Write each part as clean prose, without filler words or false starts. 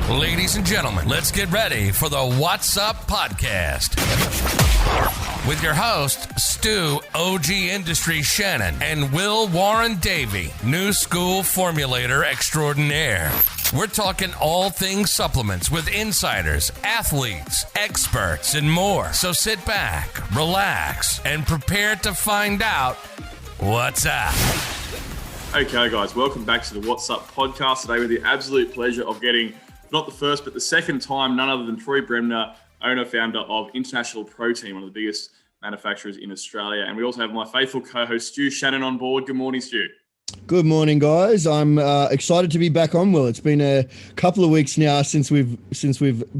Ladies and gentlemen, let's get ready for the Wot Supp podcast. With your host, Stu OG Industry Shannon and Will Warren-Davey, new school formulator extraordinaire. We're talking all things supplements with insiders, athletes, experts, and more. So sit back, relax, and prepare to find out what's up. Okay, guys, welcome back to the Wot Supp podcast today with the absolute pleasure of getting, not the first, but the second time, none other than Troy Bremner, owner, founder of International Protein, one of the biggest manufacturers in Australia. And we also have my faithful co-host, Stu Shannon, on board. Good morning, Stu. Good morning, guys. I'm excited to be back on, Will. It's been a couple of weeks now since we've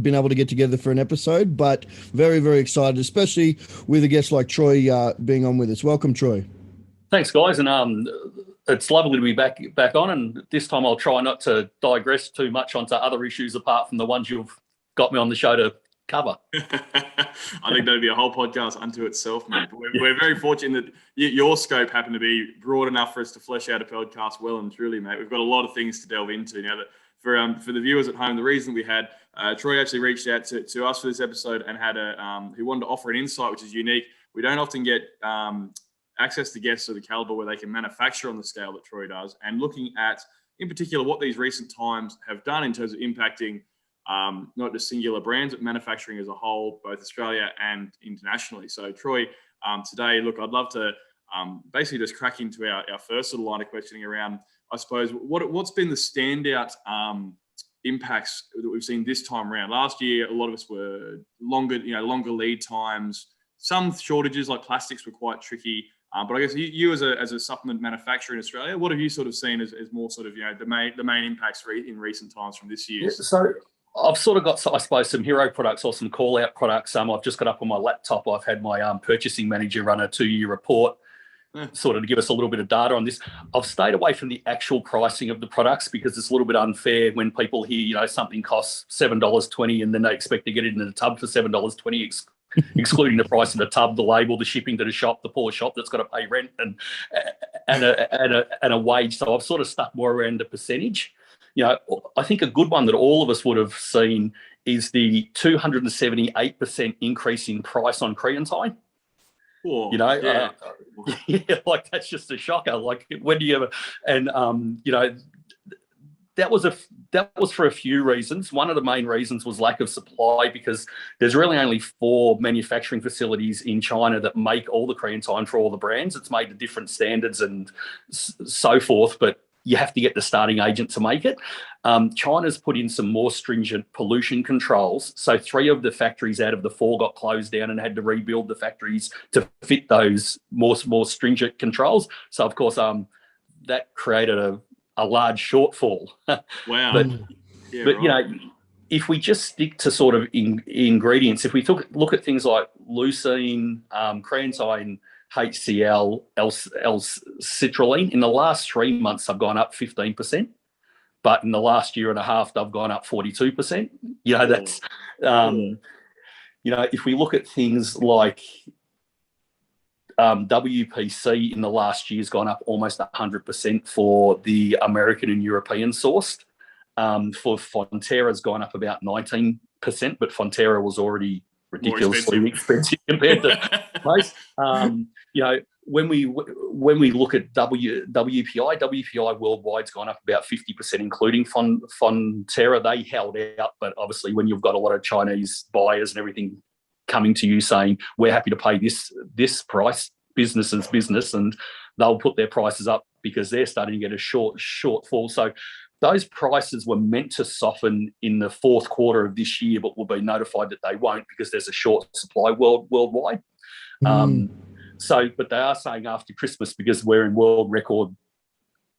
been able to get together for an episode, but very, very excited, especially with a guest like Troy being on with us. Welcome, Troy. Thanks, guys. And it's lovely to be back on. And this time I'll try not to digress too much onto other issues apart from the ones you've got me on the show to cover. I think that'd be a whole podcast unto itself, mate. But we're very fortunate that your scope happened to be broad enough for us to flesh out a podcast well and truly, mate. We've got a lot of things to delve into now. That for the viewers at home, the reason we had Troy actually reached out to us for this episode and had he wanted to offer an insight which is unique. We don't often get access to guests of the caliber where they can manufacture on the scale that Troy does, and looking at, in particular, what these recent times have done in terms of impacting not just singular brands, but manufacturing as a whole, both Australia and internationally. So, Troy, today, look, I'd love to basically just crack into our first sort of line of questioning around, I suppose, what's been the standout impacts that we've seen this time around. Last year, a lot of us were longer lead times. Some shortages like plastics were quite tricky. But I guess you as a supplement manufacturer in Australia, what have you sort of seen as more sort of, the main impacts in recent times from this year? So I've sort of got, I suppose, some hero products or some call-out products. I've just got up on my laptop. I've had my purchasing manager run a 2-year report, sort of to give us a little bit of data on this. I've stayed away from the actual pricing of the products because it's a little bit unfair when people hear, something costs $7.20 and then they expect to get it in the tub for $7.20, excluding the price of the tub, the label, the shipping to the shop, the poor shop that's got to pay rent and a wage. So I've sort of stuck more around the percentage. I think a good one that all of us would have seen is the 278% increase in price on creatine. Oh, like that's just a shocker. Like, when do you ever? And that was for a few reasons. One of the main reasons was lack of supply, because there's really only 4 manufacturing facilities in China that make all the creatine for all the brands. It's made to different standards and so forth, but you have to get the starting agent to make it. China's put in some more stringent pollution controls. So 3 of the factories out of the 4 got closed down and had to rebuild the factories to fit those more stringent controls. So, of course, that created a large shortfall. Wow. but if we just stick to sort of ingredients, if we look at things like leucine, creatine, HCl, L-citrulline, in the last 3 months, they've gone up 15%. But in the last year and a half, they've gone up 42%. That's, if we look at things like WPC in the last year has gone up almost 100% for the American and European sourced. For Fonterra has gone up about 19%, but Fonterra was already ridiculously expensive compared to most. When we look at WPI worldwide's gone up about 50%, including Fonterra. They held out, but obviously when you've got a lot of Chinese buyers and everything coming to you saying, we're happy to pay this price, business is business, and they'll put their prices up because they're starting to get a shortfall. So those prices were meant to soften in the fourth quarter of this year, but we'll be notified that they won't because there's a short supply worldwide. But they are saying after Christmas, because we're in world record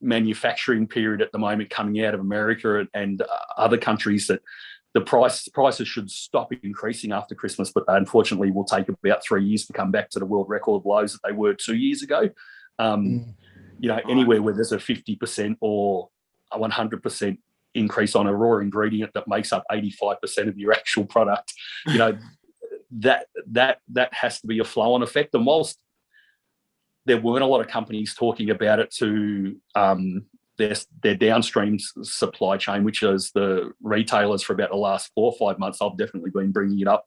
manufacturing period at the moment coming out of America and other countries, that the prices should stop increasing after Christmas, but they unfortunately will take about 3 years to come back to the world record lows that they were 2 years ago. Anywhere where there's a 50% or a 100% increase on a raw ingredient that makes up 85% of your actual product, that has to be a flow-on effect. And whilst there weren't a lot of companies talking about it to their downstream supply chain, which is the retailers for about the last 4 or 5 months. I've definitely been bringing it up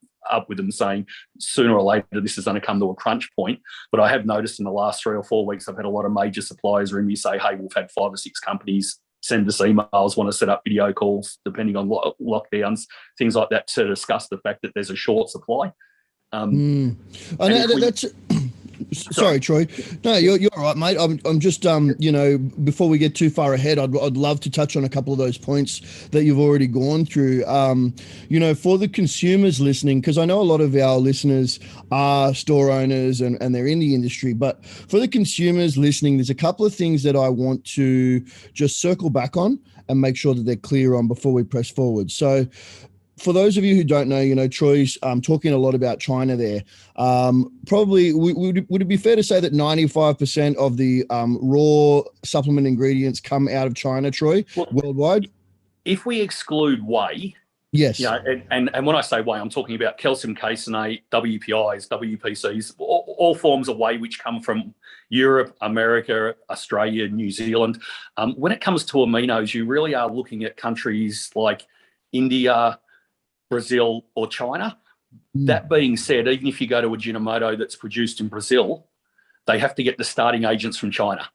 with them, saying sooner or later this is going to come to a crunch point. But I have noticed in the last 3 or 4 weeks, I've had a lot of major suppliers ring me say, hey, we've had 5 or 6 companies send us emails, want to set up video calls, depending on lockdowns, things like that, to discuss the fact that there's a short supply. Sorry, Troy. No, you're all right, mate. I'm just, before we get too far ahead, I'd love to touch on a couple of those points that you've already gone through. For the consumers listening, because I know a lot of our listeners are store owners and they're in the industry, but for the consumers listening, there's a couple of things that I want to just circle back on and make sure that they're clear on before we press forward. So, for those of you who don't know, Troy's talking a lot about China there. Probably, would it be fair to say that 95% of the raw supplement ingredients come out of China, Troy, worldwide? If we exclude whey, yes. And when I say whey, I'm talking about calcium caseinate, WPIs, WPCs, all forms of whey which come from Europe, America, Australia, New Zealand. When it comes to aminos, you really are looking at countries like India, Brazil or China. That being said, even if you go to a Ajinomoto that's produced in Brazil, they have to get the starting agents from China.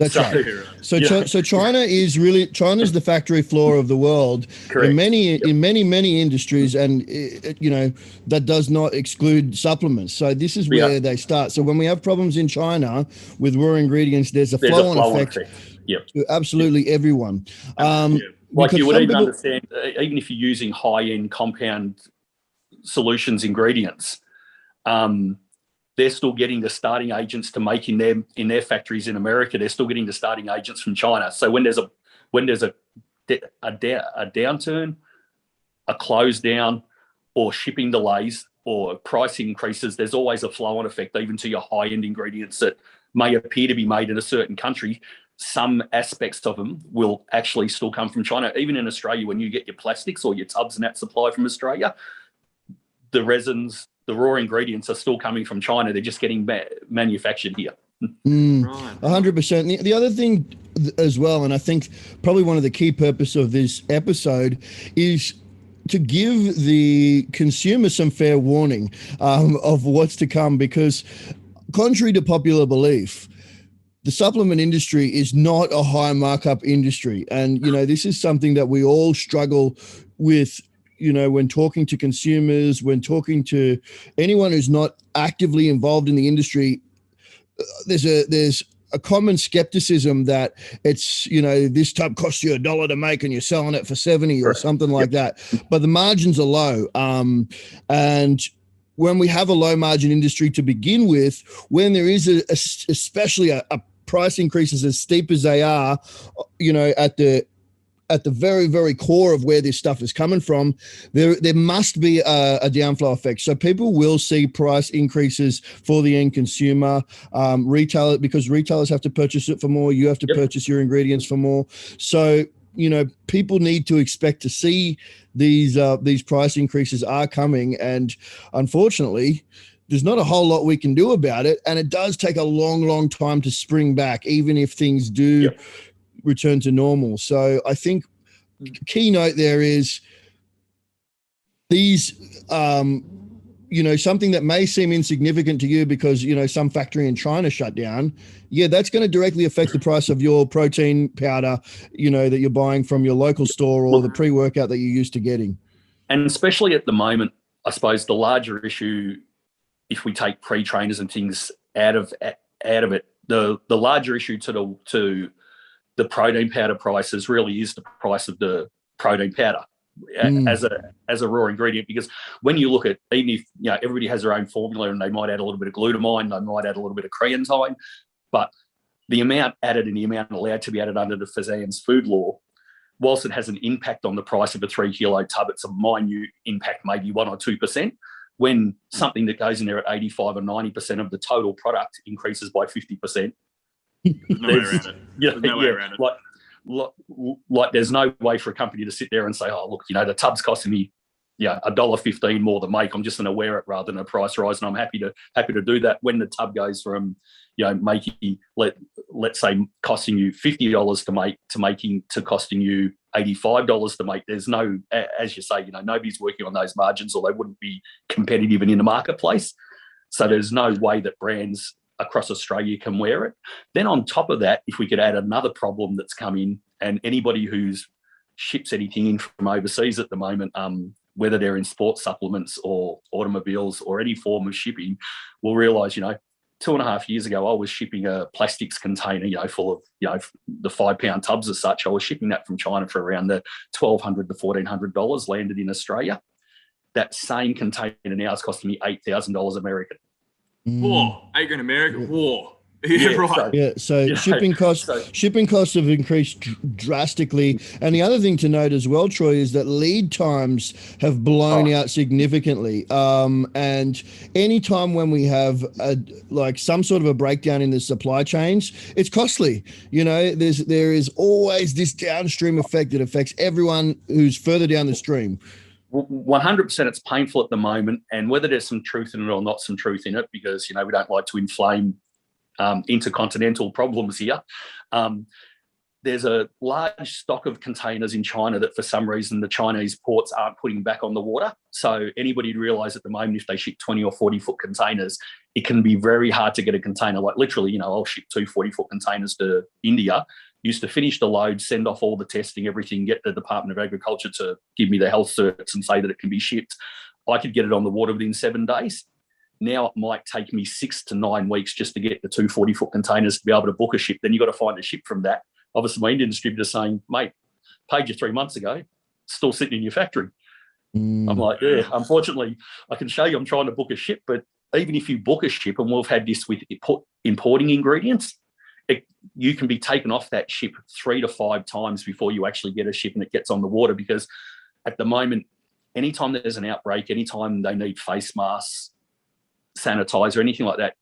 That's right. So China's the factory floor of the world. Correct. in many industries, and that does not exclude supplements. So this is where they start. So when we have problems in China with raw ingredients, there's a flow-on effect to absolutely everyone. Like you would even understand, even if you're using high-end compound solutions ingredients, they're still getting the starting agents to make in their factories in America. They're still getting the starting agents from China. So when there's a downturn, a close down, or shipping delays, or price increases, there's always a flow-on effect, even to your high-end ingredients that may appear to be made in a certain country. Some aspects of them will actually still come from China. Even in Australia, when you get your plastics or your tubs and that supply from Australia, the resins, the raw ingredients are still coming from China. They're just getting manufactured here. 100%. The other thing as well, and I think probably one of the key purpose of this episode is to give the consumer some fair warning of what's to come, because contrary to popular belief, the supplement industry is not a high markup industry. And, this is something that we all struggle with, when talking to consumers, when talking to anyone who's not actively involved in the industry. There's a common skepticism that it's, this tub costs you $1 to make and you're selling it for 70 or something like that. But the margins are low. And when we have a low margin industry to begin with, when there is especially a price increases as steep as they are, at the very, very core of where this stuff is coming from, there must be a downflow effect. So people will see price increases for the end consumer, because retailers have to purchase it for more. You have to purchase your ingredients for more. So, people need to expect to see these price increases are coming. And unfortunately, there's not a whole lot we can do about it. And it does take a long, long time to spring back, even if things do return to normal. So I think key note there is these, something that may seem insignificant to you because, some factory in China shut down. Yeah, that's going to directly affect the price of your protein powder, that you're buying from your local store or the pre-workout that you're used to getting. And especially at the moment, I suppose the larger issue, if we take pre-trainers and things out of it, the larger issue to the protein powder prices really is the price of the protein powder as a raw ingredient. Because when you look at, even if everybody has their own formula and they might add a little bit of glutamine, they might add a little bit of creatine, but the amount added and the amount allowed to be added under the Fazan's food law, whilst it has an impact on the price of a 3 kilo tub, it's a minute impact, maybe 1 or 2%. When something that goes in there at 85 or 90% of the total product increases by 50%, there's no way around it. There's no way around it. Like there's no way for a company to sit there and say, oh, look, the tub's costing me $1.15 more to make. I'm just going to wear it rather than a price rise, and I'm happy to do that. When the tub goes from making, let's say, costing you $50 to make to costing you $85 to make, there's no, as you say, nobody's working on those margins, or they wouldn't be competitive and in the marketplace. So there's no way that brands across Australia can wear it. Then on top of that, if we could add another problem that's come in, and anybody who's ships anything in from overseas at the moment, whether they're in sports supplements or automobiles or any form of shipping, will realise, 2.5 years ago, I was shipping a plastics container, full of, the 5-pound tubs as such. I was shipping that from China for around the $1,200 to $1,400, landed in Australia. That same container now is costing me $8,000 American. Whoa, $8,000 American. Whoa. Yeah, right. So shipping costs have increased drastically, and the other thing to note as well, Troy, is that lead times have blown out significantly. And any time when we have some sort of a breakdown in the supply chains, it's costly. There is always this downstream effect that affects everyone who's further down the stream. 100%, it's painful at the moment, and whether there's some truth in it or not some truth in it, because we don't like to inflame intercontinental problems here. There's a large stock of containers in China that for some reason the Chinese ports aren't putting back on the water. So anybody would realise at the moment, if they ship 20 or 40-foot containers, it can be very hard to get a container. Like literally, I'll ship 2 40-foot containers to India, used to finish the load, send off all the testing, everything, get the Department of Agriculture to give me the health certs and say that it can be shipped. I could get it on the water within 7 days. Now it might take me 6 to 9 weeks just to get the 2 40-foot containers to be able to book a ship. Then you've got to find a ship from that. Obviously, my Indian distributor's saying, mate, paid you 3 months ago, still sitting in your factory. I'm like, yeah, unfortunately, I can show you I'm trying to book a ship, but even if you book a ship, and we've had this with importing ingredients, you can be taken off that ship 3 to 5 times before you actually get a ship and it gets on the water, because at the moment, anytime there's an outbreak, anytime they need face masks, sanitizer, anything like that,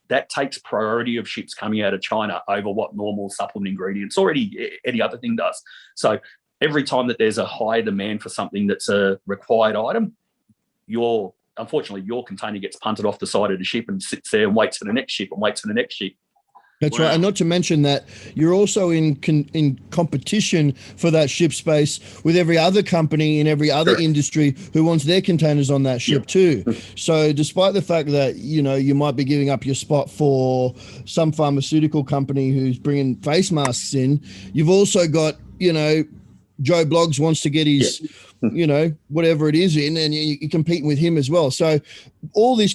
that takes priority of ships coming out of China over what normal supplement ingredients or any other thing does. So every time that there's a high demand for something that's a required item, unfortunately your container gets punted off the side of the ship and sits there and waits for the next ship and waits for the next ship. That's right. And not to mention that you're also in competition for that ship space with every other company in every other industry who wants their containers on that ship too. So despite the fact that, you might be giving up your spot for some pharmaceutical company who's bringing face masks in, you've also got, Joe Bloggs wants to get his, whatever it is in, and you're competing with him as well. So all this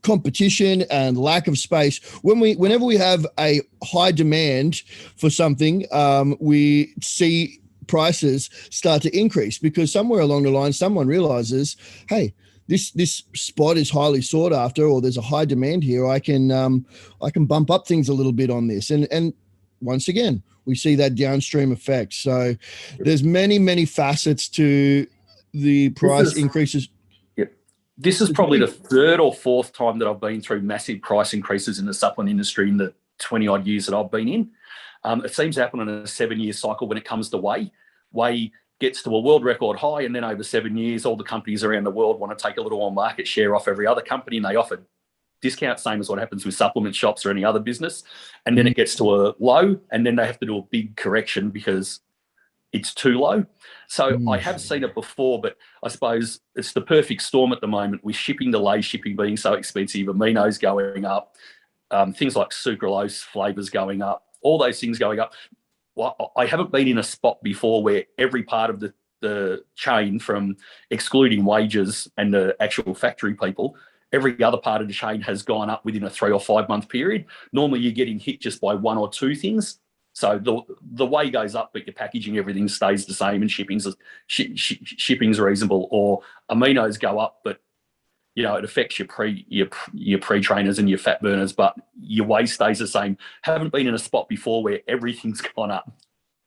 competition and lack of space, whenever we have a high demand for something, we see prices start to increase, because somewhere along the line someone realizes, hey, this spot is highly sought after, or there's a high demand here. I can bump up things a little bit on this, and once again we see that downstream effect. So there's many facets to the price increases. This is probably the 3rd or 4th time that I've been through massive price increases in the supplement industry in the 20-odd years that I've been in. It seems to happen in a 7-year cycle when it comes to whey. Whey gets to a world record high, and then over 7 years, all the companies around the world want to take a little more market share off every other company, and they offer discounts, same as what happens with supplement shops or any other business. And then it gets to a low, and then they have to do a big correction because it's too low. So I have seen it before, but I suppose it's the perfect storm at the moment with shipping delays, shipping being so expensive, aminos going up, things like sucralose flavors going up, all those things going up. Well, I haven't been in a spot before where every part of the chain, from excluding wages and the actual factory people, every other part of the chain has gone up within a 3 or 5 month period. Normally you're getting hit just by 1 or 2 things. So the way goes up, but your packaging, everything stays the same, and shipping's reasonable. Or aminos go up, but it affects your pre-trainers and your fat burners, but your whey stays the same. Haven't been in a spot before where everything's gone up.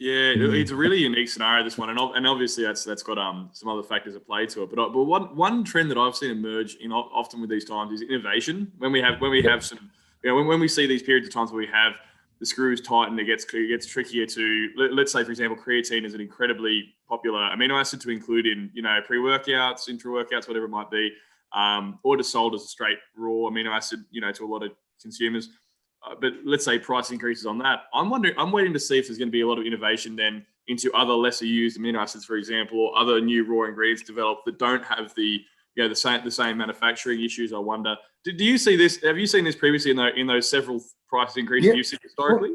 Yeah, it's a really unique scenario, this one, and obviously that's got some other factors at play to it. But one trend that I've seen emerge often with these times is innovation. When we have some, when we see these periods of times where we have the screws tighten, it gets trickier to, let's say, for example, creatine is an incredibly popular amino acid to include in, pre-workouts, intra-workouts, whatever it might be, or just sold as a straight raw amino acid, to a lot of consumers. But let's say price increases on that. I'm waiting to see if there's going to be a lot of innovation then into other lesser used amino acids, for example, or other new raw ingredients developed that don't have the same manufacturing issues. I wonder. Do you see this? Have you seen this previously in those several price increases you've seen historically?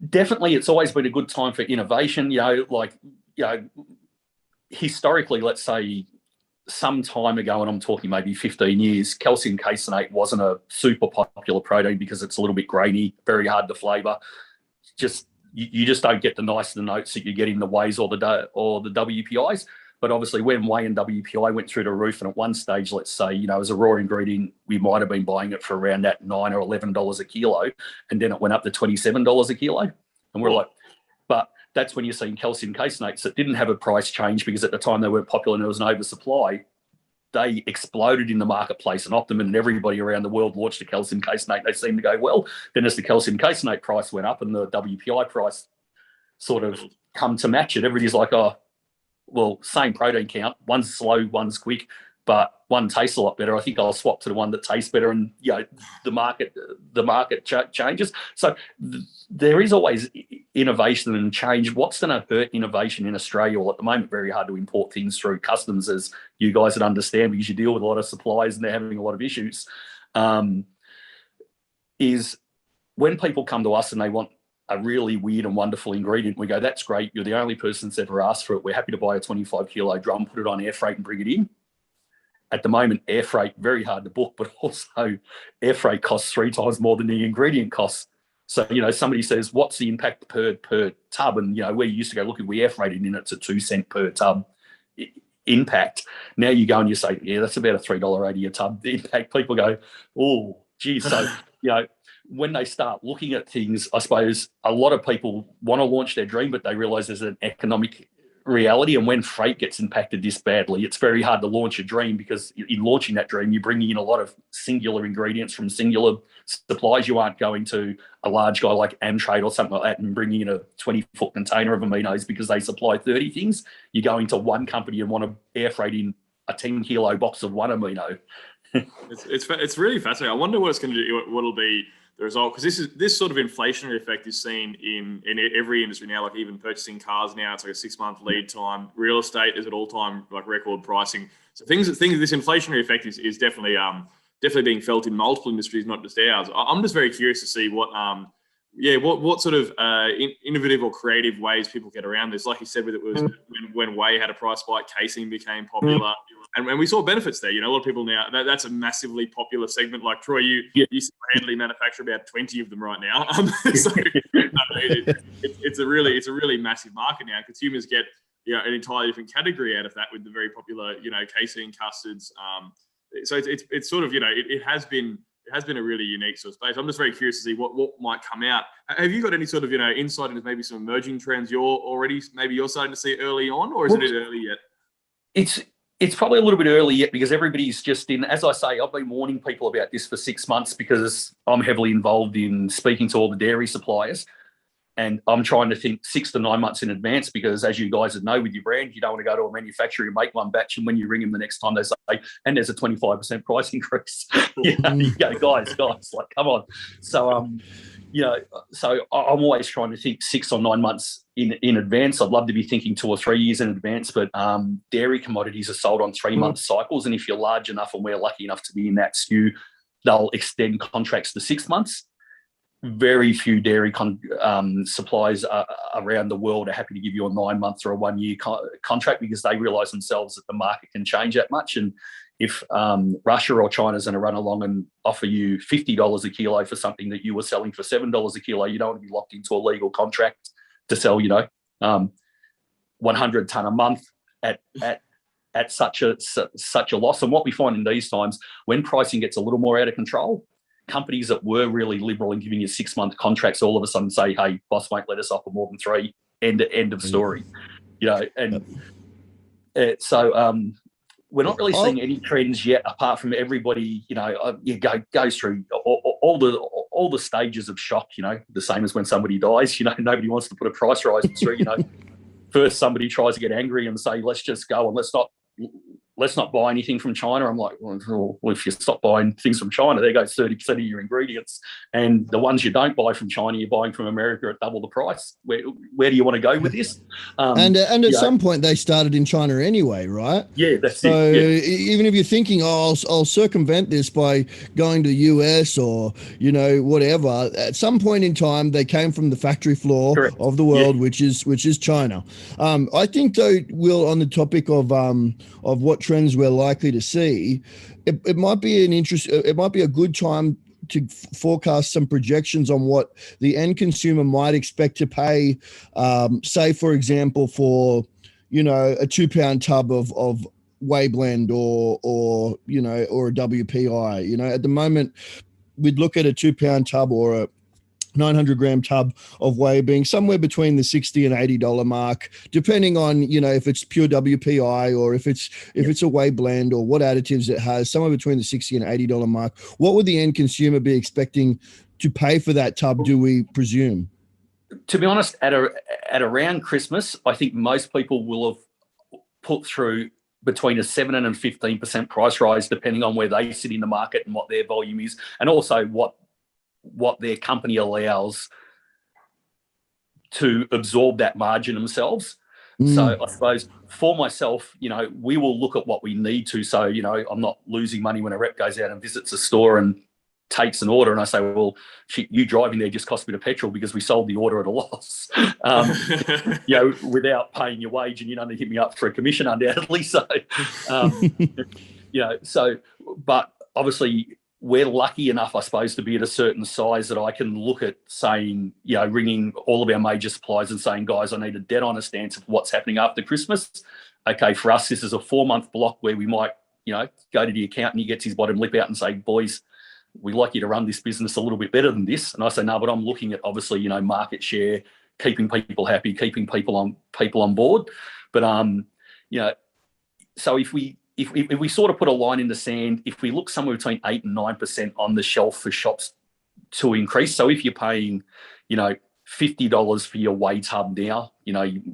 Definitely, it's always been a good time for innovation. Historically, let's say some time ago, and I'm talking maybe 15 years, calcium caseinate wasn't a super popular protein because it's a little bit grainy, very hard to flavour. You just don't get the nice notes that you get in the wheys or the WPIs. But obviously, when whey and WPI went through the roof, and at one stage, let's say, as a raw ingredient, we might have been buying it for around that $9 or $11 a kilo, and then it went up to $27 a kilo, and we're like, but that's when you're seeing calcium caseinates that didn't have a price change because at the time they weren't popular and there was an oversupply. They exploded in the marketplace, and Optimum and everybody around the world launched a calcium caseinate. They seemed to go well. Then as the calcium caseinate price went up and the WPI price sort of come to match it, everybody's like, oh, well, same protein count. One's slow, one's quick, but one tastes a lot better. I think I'll swap to the one that tastes better, and the market changes. So there is always innovation and change. What's going to hurt innovation in Australia? Well, at the moment, very hard to import things through customs, as you guys would understand, because you deal with a lot of suppliers and they're having a lot of issues. Is when people come to us and they want a really weird and wonderful ingredient, we go, that's great. You're the only person that's ever asked for it. We're happy to buy a 25 kilo drum, put it on air freight and bring it in. At the moment, air freight, very hard to book, but also air freight costs 3 times more than the ingredient costs. So, somebody says, what's the impact per tub? And, we used to go, look, if we air freighted in, it's a 2 cent per tub impact. Now you go and you say, yeah, that's about a $3.80 a tub impact. People go, oh, geez. So, when they start looking at things, I suppose a lot of people want to launch their dream, but they realise there's an economic reality. And when freight gets impacted this badly, it's very hard to launch a dream, because in launching that dream, you're bringing in a lot of singular ingredients from singular supplies. You aren't going to a large guy like Amtrade or something like that and bringing in a 20-foot container of aminos because they supply 30 things. You're going to one company and want to air freight in a 10-kilo box of one amino. It's really fascinating. I wonder what it's going to do. What'll be the result, because this sort of inflationary effect is seen in every industry now. Like even purchasing cars now, it's like a 6-month lead time. Real estate is at all-time record pricing. So things. This inflationary effect is definitely being felt in multiple industries, not just ours. I'm just very curious to see what sort of innovative or creative ways people get around this. Like you said, when whey had a price spike, casein became popular. And we saw benefits there. A lot of people now, that's a massively popular segment. Like Troy, you single-handedly manufacture about 20 of them right now. So it's a really massive market now. Consumers get an entirely different category out of that with the very popular casein custards. So it's sort of it has been a really unique sort of space. I'm just very curious to see what might come out. Have you got any sort of insight into maybe some emerging trends you're starting to see early on, or is it early yet? It's probably a little bit early yet, because everybody's just in, as I say, I've been warning people about this for 6 months because I'm heavily involved in speaking to all the dairy suppliers, and I'm trying to think 6 to 9 months in advance, because as you guys would know with your brand, you don't want to go to a manufacturer and make one batch, and when you ring them the next time they say, and there's a 25% price increase. You go, guys, like, come on. So, so I'm always trying to think 6 or 9 months in advance. I'd love to be thinking 2 or 3 years in advance, but dairy commodities are sold on 3-month cycles, and if you're large enough, and we're lucky enough to be in that SKU, they'll extend contracts to 6 months. Very few dairy suppliers around the world are happy to give you a 9-month or a 1-year contract, because they realise themselves that the market can change that much. And if Russia or China's going to run along and offer you $50 a kilo for something that you were selling for $7 a kilo, you don't want to be locked into a legal contract to sell, 100 tonne a month at such a loss. And what we find in these times, when pricing gets a little more out of control, companies that were really liberal in giving you 6-month contracts all of a sudden say, hey, boss won't let us offer more than 3, end of story. We're not really seeing any trends yet, apart from everybody, goes through all all the stages of shock, the same as when somebody dies, nobody wants to put a price rise through, First somebody tries to get angry and say, let's just go and let's not buy anything from China. I'm like, well, if you stop buying things from China, there goes 30% of your ingredients. And the ones you don't buy from China, you're buying from America at double the price. Where do you want to go with this? And at some point they started in China anyway, right? Yeah, that's so it. Yeah. Even if you're thinking, I'll circumvent this by going to the US or, whatever, at some point in time, they came from the factory floor Correct. of the world, which is China. I think though, Will, on the topic of what trends we're likely to see, it might be it might be a good time to forecast some projections on what the end consumer might expect to pay, say, for example, for, a 2 pound tub of whey blend or a WPI. At the moment, we'd look at a 2 pound tub or a 900 gram tub of whey being somewhere between the $60 and $80 mark, depending on, if it's pure WPI or if it's a whey blend or what additives it has, somewhere between the $60 and $80 mark. What would the end consumer be expecting to pay for that tub, do we presume? To be honest, at around Christmas, I think most people will have put through between a 7 and 15% price rise, depending on where they sit in the market and what their volume is, and also what their company allows to absorb that margin themselves. So I suppose for myself, we will look at what we need to. So, I'm not losing money when a rep goes out and visits a store and takes an order and I say, well, you driving there just cost me the petrol because we sold the order at a loss, without paying your wage, and you'd only hit me up for a commission undoubtedly. So, but obviously, we're lucky enough, I suppose, to be at a certain size that I can look at saying, ringing all of our major suppliers and saying, guys, I need a dead honest answer for what's happening after Christmas. Okay, for us, this is a 4-month block where we might, go to the accountant, he gets his bottom lip out and say, boys, we'd like you to run this business a little bit better than this. And I say, no, but I'm looking at obviously, market share, keeping people happy, keeping people on board. But, so if we sort of put a line in the sand, if we look somewhere between 8 and 9% on the shelf for shops to increase. So if you're paying, $50 for your whey tub now,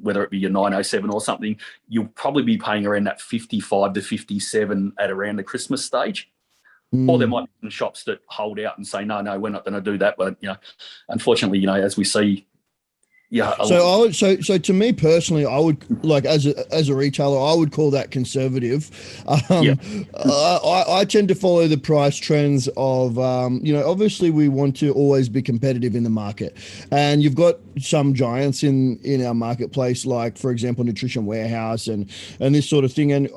whether it be your 907 or something, you'll probably be paying around that 55 to 57 at around the Christmas stage. Or there might be some shops that hold out and say, no, we're not going to do that. But, unfortunately, as we see, So to me personally, I would as a retailer, I would call that conservative. I tend to follow the price trends of, obviously we want to always be competitive in the market, and you've got some giants in our marketplace, like for example, Nutrition Warehouse and this sort of thing. And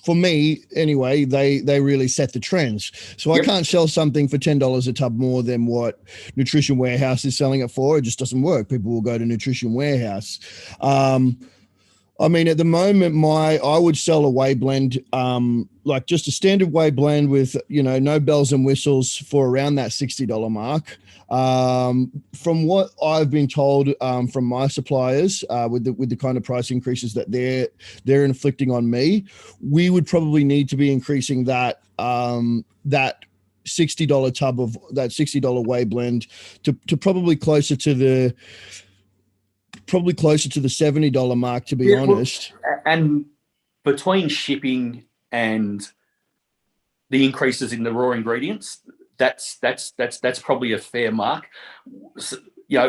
for me, anyway, they really set the trends. So I can't sell something for $10 a tub more than what Nutrition Warehouse is selling it for. It just doesn't work. People will go to Nutrition Warehouse. At the moment, I would sell a whey blend, like just a standard whey blend with, no bells and whistles for around that $60 mark. From what I've been told from my suppliers, with the kind of price increases that they're inflicting on me, we would probably need to be increasing that $60 tub of that $60 whey blend to probably closer to the $70 mark, to be honest. And between shipping and the increases in the raw ingredients, that's probably a fair mark. So,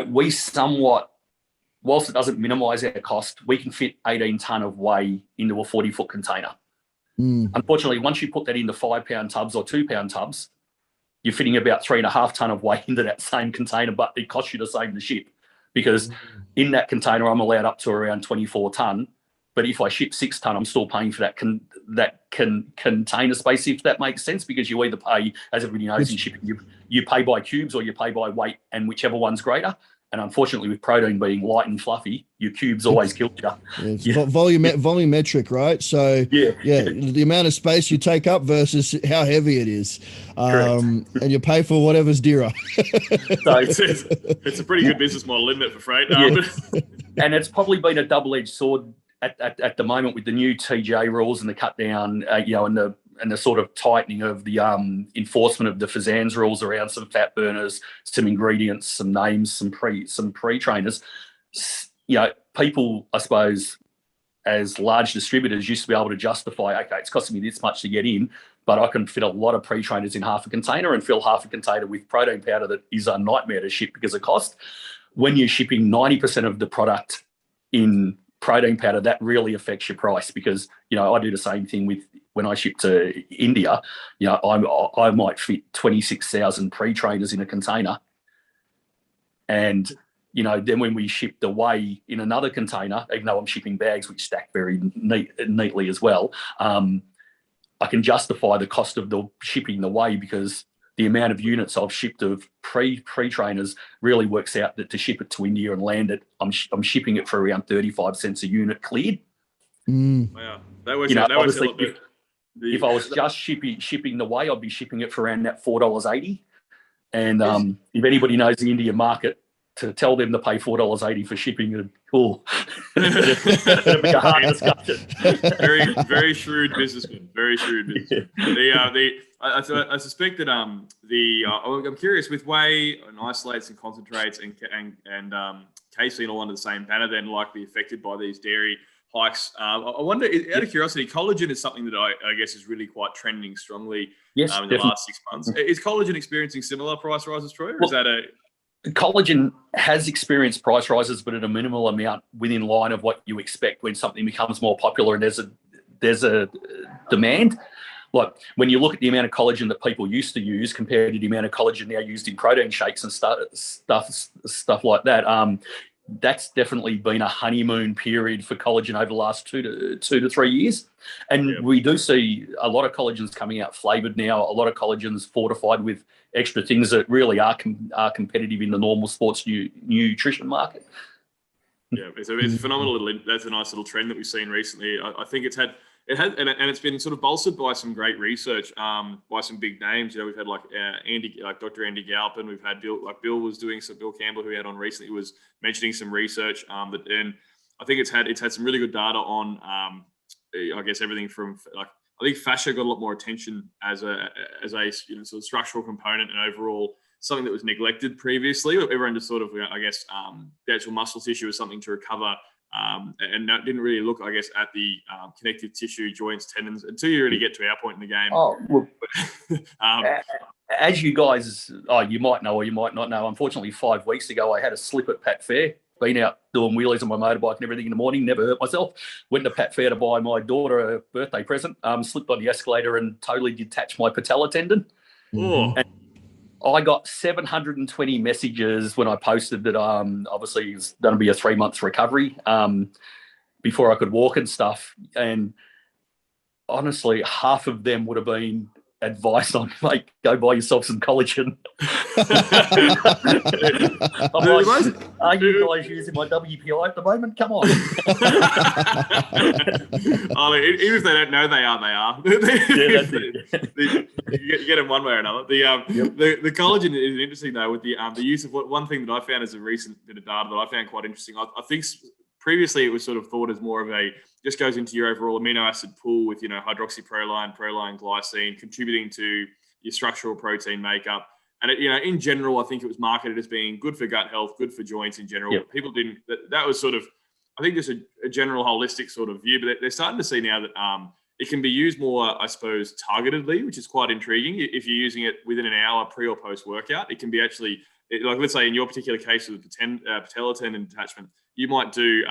we somewhat, whilst it doesn't minimise our cost, we can fit 18 tonne of whey into a 40-foot container. Unfortunately, once you put that into 5 pound tubs or 2 pound tubs, you're fitting about 3.5 tonne of whey into that same container, but it costs you the same to ship, because in that container I'm allowed up to around 24 tonne. But if I ship 6 tonne, I'm still paying for that container space, if that makes sense, because you either pay, as everybody knows in shipping, you pay by cubes or you pay by weight, and whichever one's greater. And unfortunately, with protein being light and fluffy, your cubes always kill you. It's volumetric, right? So the amount of space you take up versus how heavy it is, and you pay for whatever's dearer. So it's a pretty good business model, isn't it, for freight? And it's probably been a double-edged sword at the moment with the new TJ rules and the cut down, and the the sort of tightening of the enforcement of the FSANZ rules around some fat burners, some ingredients, some names, some pre-trainers, people, I suppose, as large distributors used to be able to justify, okay, it's costing me this much to get in, but I can fit a lot of pre-trainers in half a container and fill half a container with protein powder that is a nightmare to ship because of cost. When you're shipping 90% of the product in protein powder, that really affects your price because, I do the same thing with when I ship to India. I might fit 26,000 pre-trainers in a container. And, then when we ship the whey in another container, even though I'm shipping bags which stack very neatly as well, I can justify the cost of the shipping the whey because the amount of units I've shipped of pre-trainers really works out that to ship it to India and land it, I'm shipping it for around 35 cents a unit cleared. Wow, that works out. Obviously, if I was just shipping the whey, I'd be shipping it for around that $4.80. And if anybody knows the India market, to tell them to pay $4.80 for shipping, it'd be a hard discussion. Very, very shrewd businessman. Very shrewd businessman. I suspect that I'm curious with whey and isolates and concentrates and casein all under the same banner, then likely affected by these dairy hikes. I wonder, out of curiosity, collagen is something that I guess is really quite trending strongly in the last 6 months. Is collagen experiencing similar price rises, Troy, or is that a... Collagen has experienced price rises, but at a minimal amount within line of what you expect when something becomes more popular and there's a demand. Like when you look at the amount of collagen that people used to use compared to the amount of collagen now used in protein shakes and stuff like that, that's definitely been a honeymoon period for collagen over the last 2 to 3 years. And we do see a lot of collagens coming out flavored now, a lot of collagens fortified with extra things that really are competitive in the normal sports nutrition market. Yeah, it's a phenomenal that's a nice little trend that we've seen recently. I think it's it's been sort of bolstered by some great research by some big names. We've had like Dr. Andy Galpin. We've had Bill Campbell, who we had on recently, was mentioning some research and I think it's had some really good data on I guess everything from like, I think fascia got a lot more attention as a sort of structural component and overall something that was neglected previously. Everyone just sort of, I guess, the actual muscle tissue was something to recover and didn't really look, I guess, at the connective tissue, joints, tendons until you really get to our point in the game. Oh, well, as you guys, you might know or you might not know, unfortunately, 5 weeks ago, I had a slip at Pat Fair. Been out doing wheelies on my motorbike and everything in the morning, never hurt myself. Went to Pat Fair to buy my daughter a birthday present, slipped on the escalator and totally detached my patella tendon. Oh. And I got 720 messages when I posted that obviously it was going to be a 3 months recovery before I could walk and stuff. And honestly, half of them would have been advice on, mate, go buy yourself some collagen. I'm like, are you guys using my WPI at the moment? Come on. I mean, even if they don't know they are. Yeah, that's it. You get them one way or another. The collagen is interesting though, with the use of one thing that I found as a recent bit of data that I found quite interesting. I think previously it was sort of thought as more of just goes into your overall amino acid pool with, hydroxyproline, proline, glycine, contributing to your structural protein makeup. And in general, I think it was marketed as being good for gut health, good for joints in general. Yep. People didn't. That was sort of, I think, just a general holistic sort of view. But they're starting to see now that it can be used more, I suppose, targetedly, which is quite intriguing. If you're using it within an hour pre or post workout, it can be actually like, let's say in your particular case with the patella tendon detachment, you might do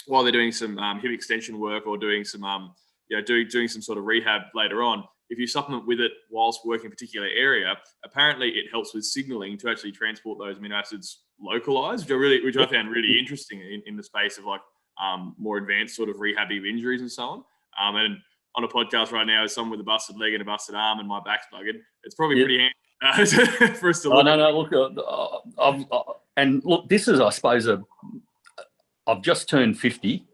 while they're doing some hip extension work or doing some doing some sort of rehab later on. If you supplement with it whilst working a particular area, apparently it helps with signaling to actually transport those amino acids localized, which I found really interesting in the space of like more advanced sort of rehabbing of injuries and so on. And on a podcast right now, as someone with a busted leg and a busted arm and my back's bugged, it's probably pretty handy for us to look. Look, and look, this is, I suppose, I've just turned 50,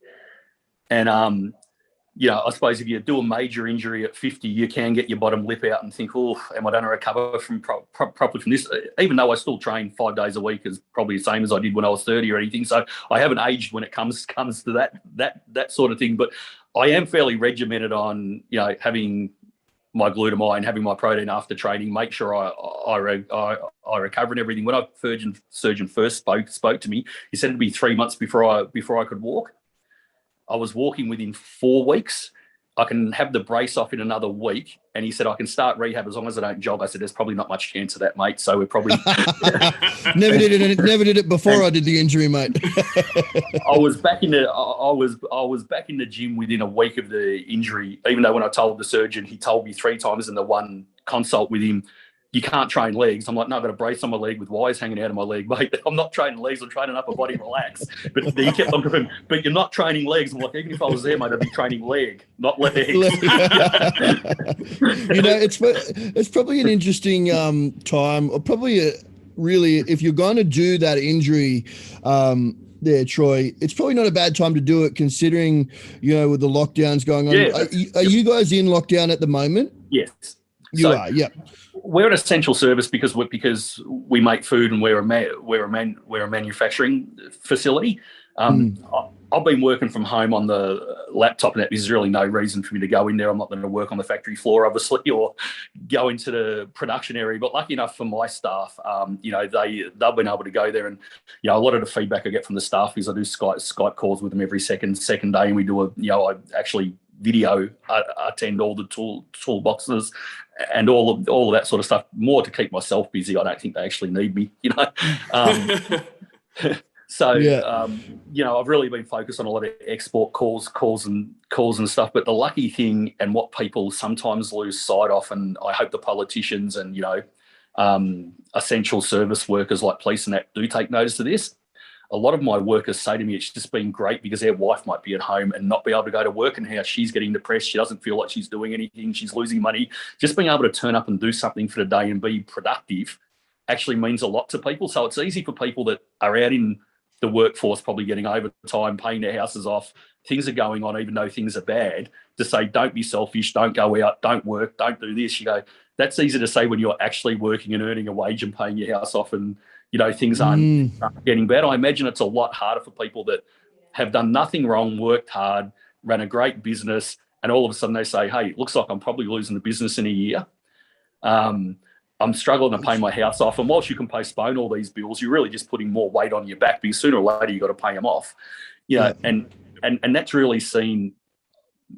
and I suppose if you do a major injury at 50, you can get your bottom lip out and think, oh, am I going to recover from properly from this? Even though I still train 5 days a week, is probably the same as I did when I was 30 or anything. So I haven't aged when it comes to that sort of thing. But I am fairly regimented on, having my glutamine, having my protein after training, make sure I recover and everything. When surgeon first spoke to me, he said it'd be 3 months before I could walk. I was walking within 4 weeks. I can have the brace off in another week. And he said, I can start rehab as long as I don't jog. I said, there's probably not much chance of that, mate. So we're probably never did it before I did the injury, mate. I was back in the gym within a week of the injury, even though when I told the surgeon, he told me 3 times in the one consult with him, you can't train legs. I'm like, no, I've got a brace on my leg with wires hanging out of my leg, mate. I'm not training legs, I'm training upper body, relax. But he kept on going, but you're not training legs. I'm like, even if I was there, mate, I'd be training leg, not legs. It's probably an interesting time, or probably really, if you're going to do that injury, there, Troy, it's probably not a bad time to do it, considering, with the lockdowns going on. Yeah, are you guys in lockdown at the moment? Yes. You are, yeah. We're an essential service because we make food and we're a manufacturing facility. I've been working from home on the laptop, and there's really no reason for me to go in there. I'm not going to work on the factory floor, obviously, or go into the production area. But lucky enough for my staff, they've been able to go there, and a lot of the feedback I get from the staff is I do Skype calls with them every second day, and we do I actually video attend all the toolboxes and all of that sort of stuff, more to keep myself busy. I don't think they actually need me, So, I've really been focused on a lot of export calls and stuff. But the lucky thing, and what people sometimes lose sight of, and I hope the politicians and, essential service workers like police and that do take notice of this. A lot of my workers say to me, it's just been great because their wife might be at home and not be able to go to work, and how she's getting depressed. She doesn't feel like she's doing anything. She's losing money. Just being able to turn up and do something for the day and be productive actually means a lot to people. So it's easy for people that are out in the workforce, probably getting overtime, paying their houses off, things are going on, even though things are bad, to say, don't be selfish, don't go out, don't work, don't do this. That's easy to say when you're actually working and earning a wage and paying your house off, and things aren't getting better. I imagine it's a lot harder for people that have done nothing wrong, worked hard, ran a great business, and all of a sudden they say, hey, it looks like I'm probably losing the business in a year. I'm struggling to pay my house off. And whilst you can postpone all these bills, you're really just putting more weight on your back, because sooner or later you've got to pay them off. And that's really seen.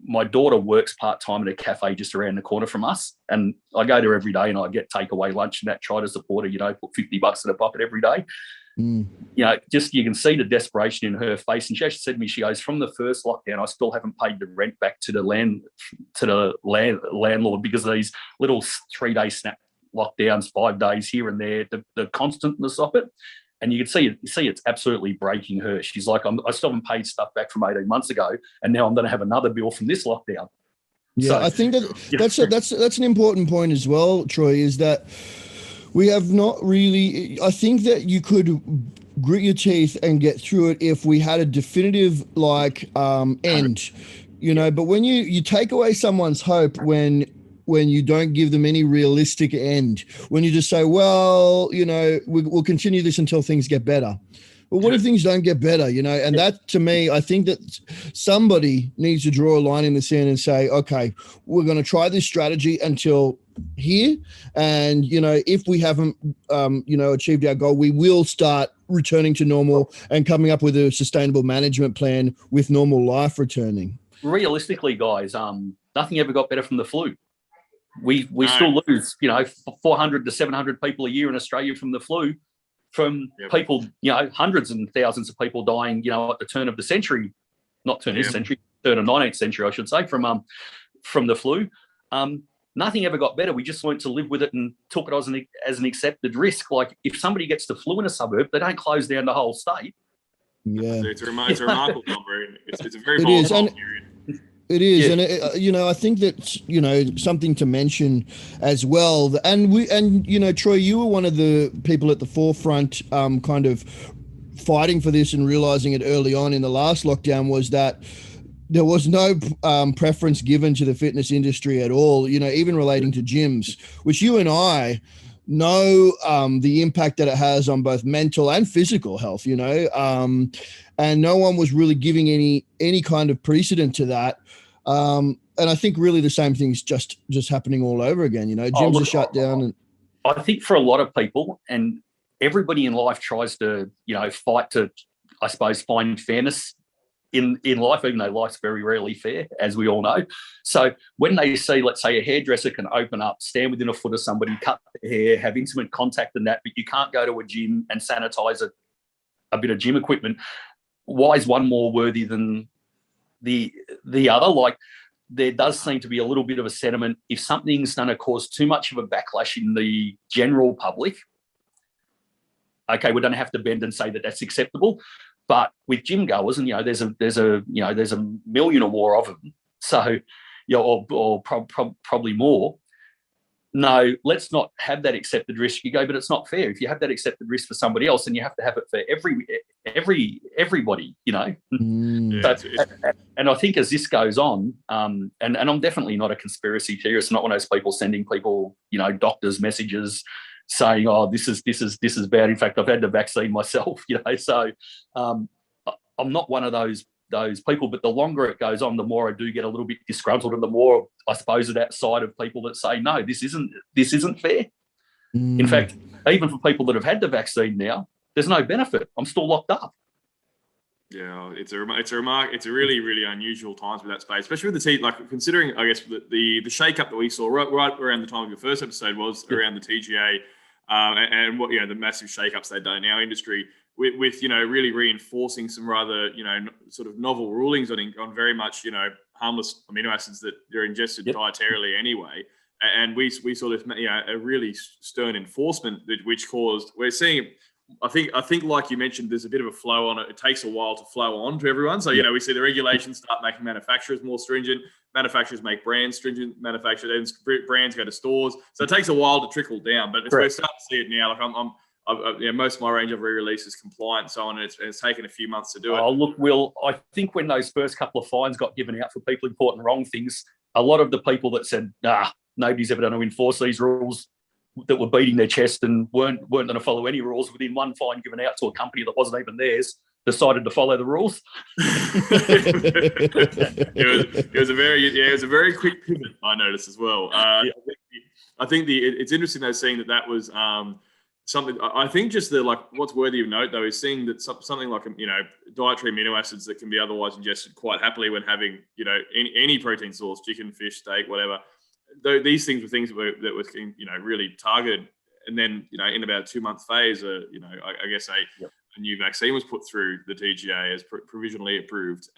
My daughter works part-time at a cafe just around the corner from us, and I go there every day and I get takeaway lunch and that, try to support her, put $50 in her pocket every day. Just you can see the desperation in her face. And she actually said to me, she goes, from the first lockdown, I still haven't paid the rent back to the landlord because of these little 3-day snap lockdowns, 5 days here and there, the constantness of it. And you can see it's absolutely breaking her. She's like, I still haven't paid stuff back from 18 months ago, and now I'm going to have another bill from this lockdown. Yeah, so, I think that's an important point as well, Troy, is that we have not really. I think that you could grit your teeth and get through it if we had a definitive end, But when you take away someone's hope when you don't give them any realistic end, when you just say, well, we'll continue this until things get better. But what if things don't get better, And that, to me, I think that somebody needs to draw a line in the sand and say, okay, we're going to try this strategy until here. And, if we haven't, achieved our goal, we will start returning to normal and coming up with a sustainable management plan with normal life returning. Realistically, guys, nothing ever got better from the flu. We still lose, 400 to 700 people a year in Australia from the flu, from people, hundreds and thousands of people dying, at the turn of the century, not turn of this century, turn of 19th century, I should say, from the flu. Nothing ever got better. We just learned to live with it and took it as an accepted risk. Like, if somebody gets the flu in a suburb, they don't close down the whole state. Yeah, it's a remarkable number. It's a very volatile period. It is, and I think that's something to mention as well. And Troy, you were one of the people at the forefront, kind of fighting for this and realizing it early on in the last lockdown, was that there was no preference given to the fitness industry at all. Even relating to gyms, which you and I know the impact that it has on both mental and physical health. And no one was really giving any kind of precedent to that. And I think really the same thing's just happening all over again. You know, gyms are shut down. And I think for a lot of people, and everybody in life tries to, fight to, I suppose, find fairness in life, even though life's very rarely fair, as we all know. So when they see, let's say, a hairdresser can open up, stand within a foot of somebody, cut their hair, have intimate contact and that, but you can't go to a gym and sanitize a bit of gym equipment, why is one more worthy than the other? Like, there does seem to be a little bit of a sentiment, if something's going to cause too much of a backlash in the general public, okay, we don't have to bend and say that that's acceptable. But with gym goers, and there's a million or more of them, so probably more. No, let's not have that accepted risk. You go, but it's not fair. If you have that accepted risk for somebody else, then you have to have it for everybody. And I think as this goes on, and I'm definitely not a conspiracy theorist. I'm not one of those people sending people, doctors messages saying, "Oh, this is bad." In fact, I've had the vaccine myself, So I'm not one of those people. But the longer it goes on, the more I do get a little bit disgruntled, and the more I suppose that side of people that say, "No, this isn't fair." In fact, even for people that have had the vaccine now, there's no benefit. I'm still locked up. Yeah, it's a really, really unusual times with that space, especially with the team. Like, considering, I guess, the shake-up that we saw right around the time of your first episode was around the TGA, and what the massive shake-ups they've done in our industry with really reinforcing some rather sort of novel rulings on very much harmless amino acids that are ingested dietarily anyway. And we saw this a really stern enforcement which caused, we're seeing, I think like you mentioned, there's a bit of a flow on it. It takes a while to flow on to everyone. So, we see the regulations start making manufacturers more stringent. Manufacturers make brands stringent. Manufacturers, brands go to stores. So it takes a while to trickle down. But we're starting to see it now. Like most of my range of re-release is compliant and so on, and it's taken a few months to do it. Oh, look, Will, I think when those first couple of fines got given out for people importing wrong things, a lot of the people that said, nobody's ever going to enforce these rules, that were beating their chest and weren't going to follow any rules, within one fine given out to a company that wasn't even theirs, decided to follow the rules. it was a very quick pivot, I noticed as well. I think it's interesting though, seeing that was something. I think just what's worthy of note though is seeing that something like dietary amino acids that can be otherwise ingested quite happily when having any protein source, chicken, fish, steak, whatever. These things were things that were really targeted, and then in about a 2-month phase, I guess a new vaccine was put through the TGA as provisionally approved,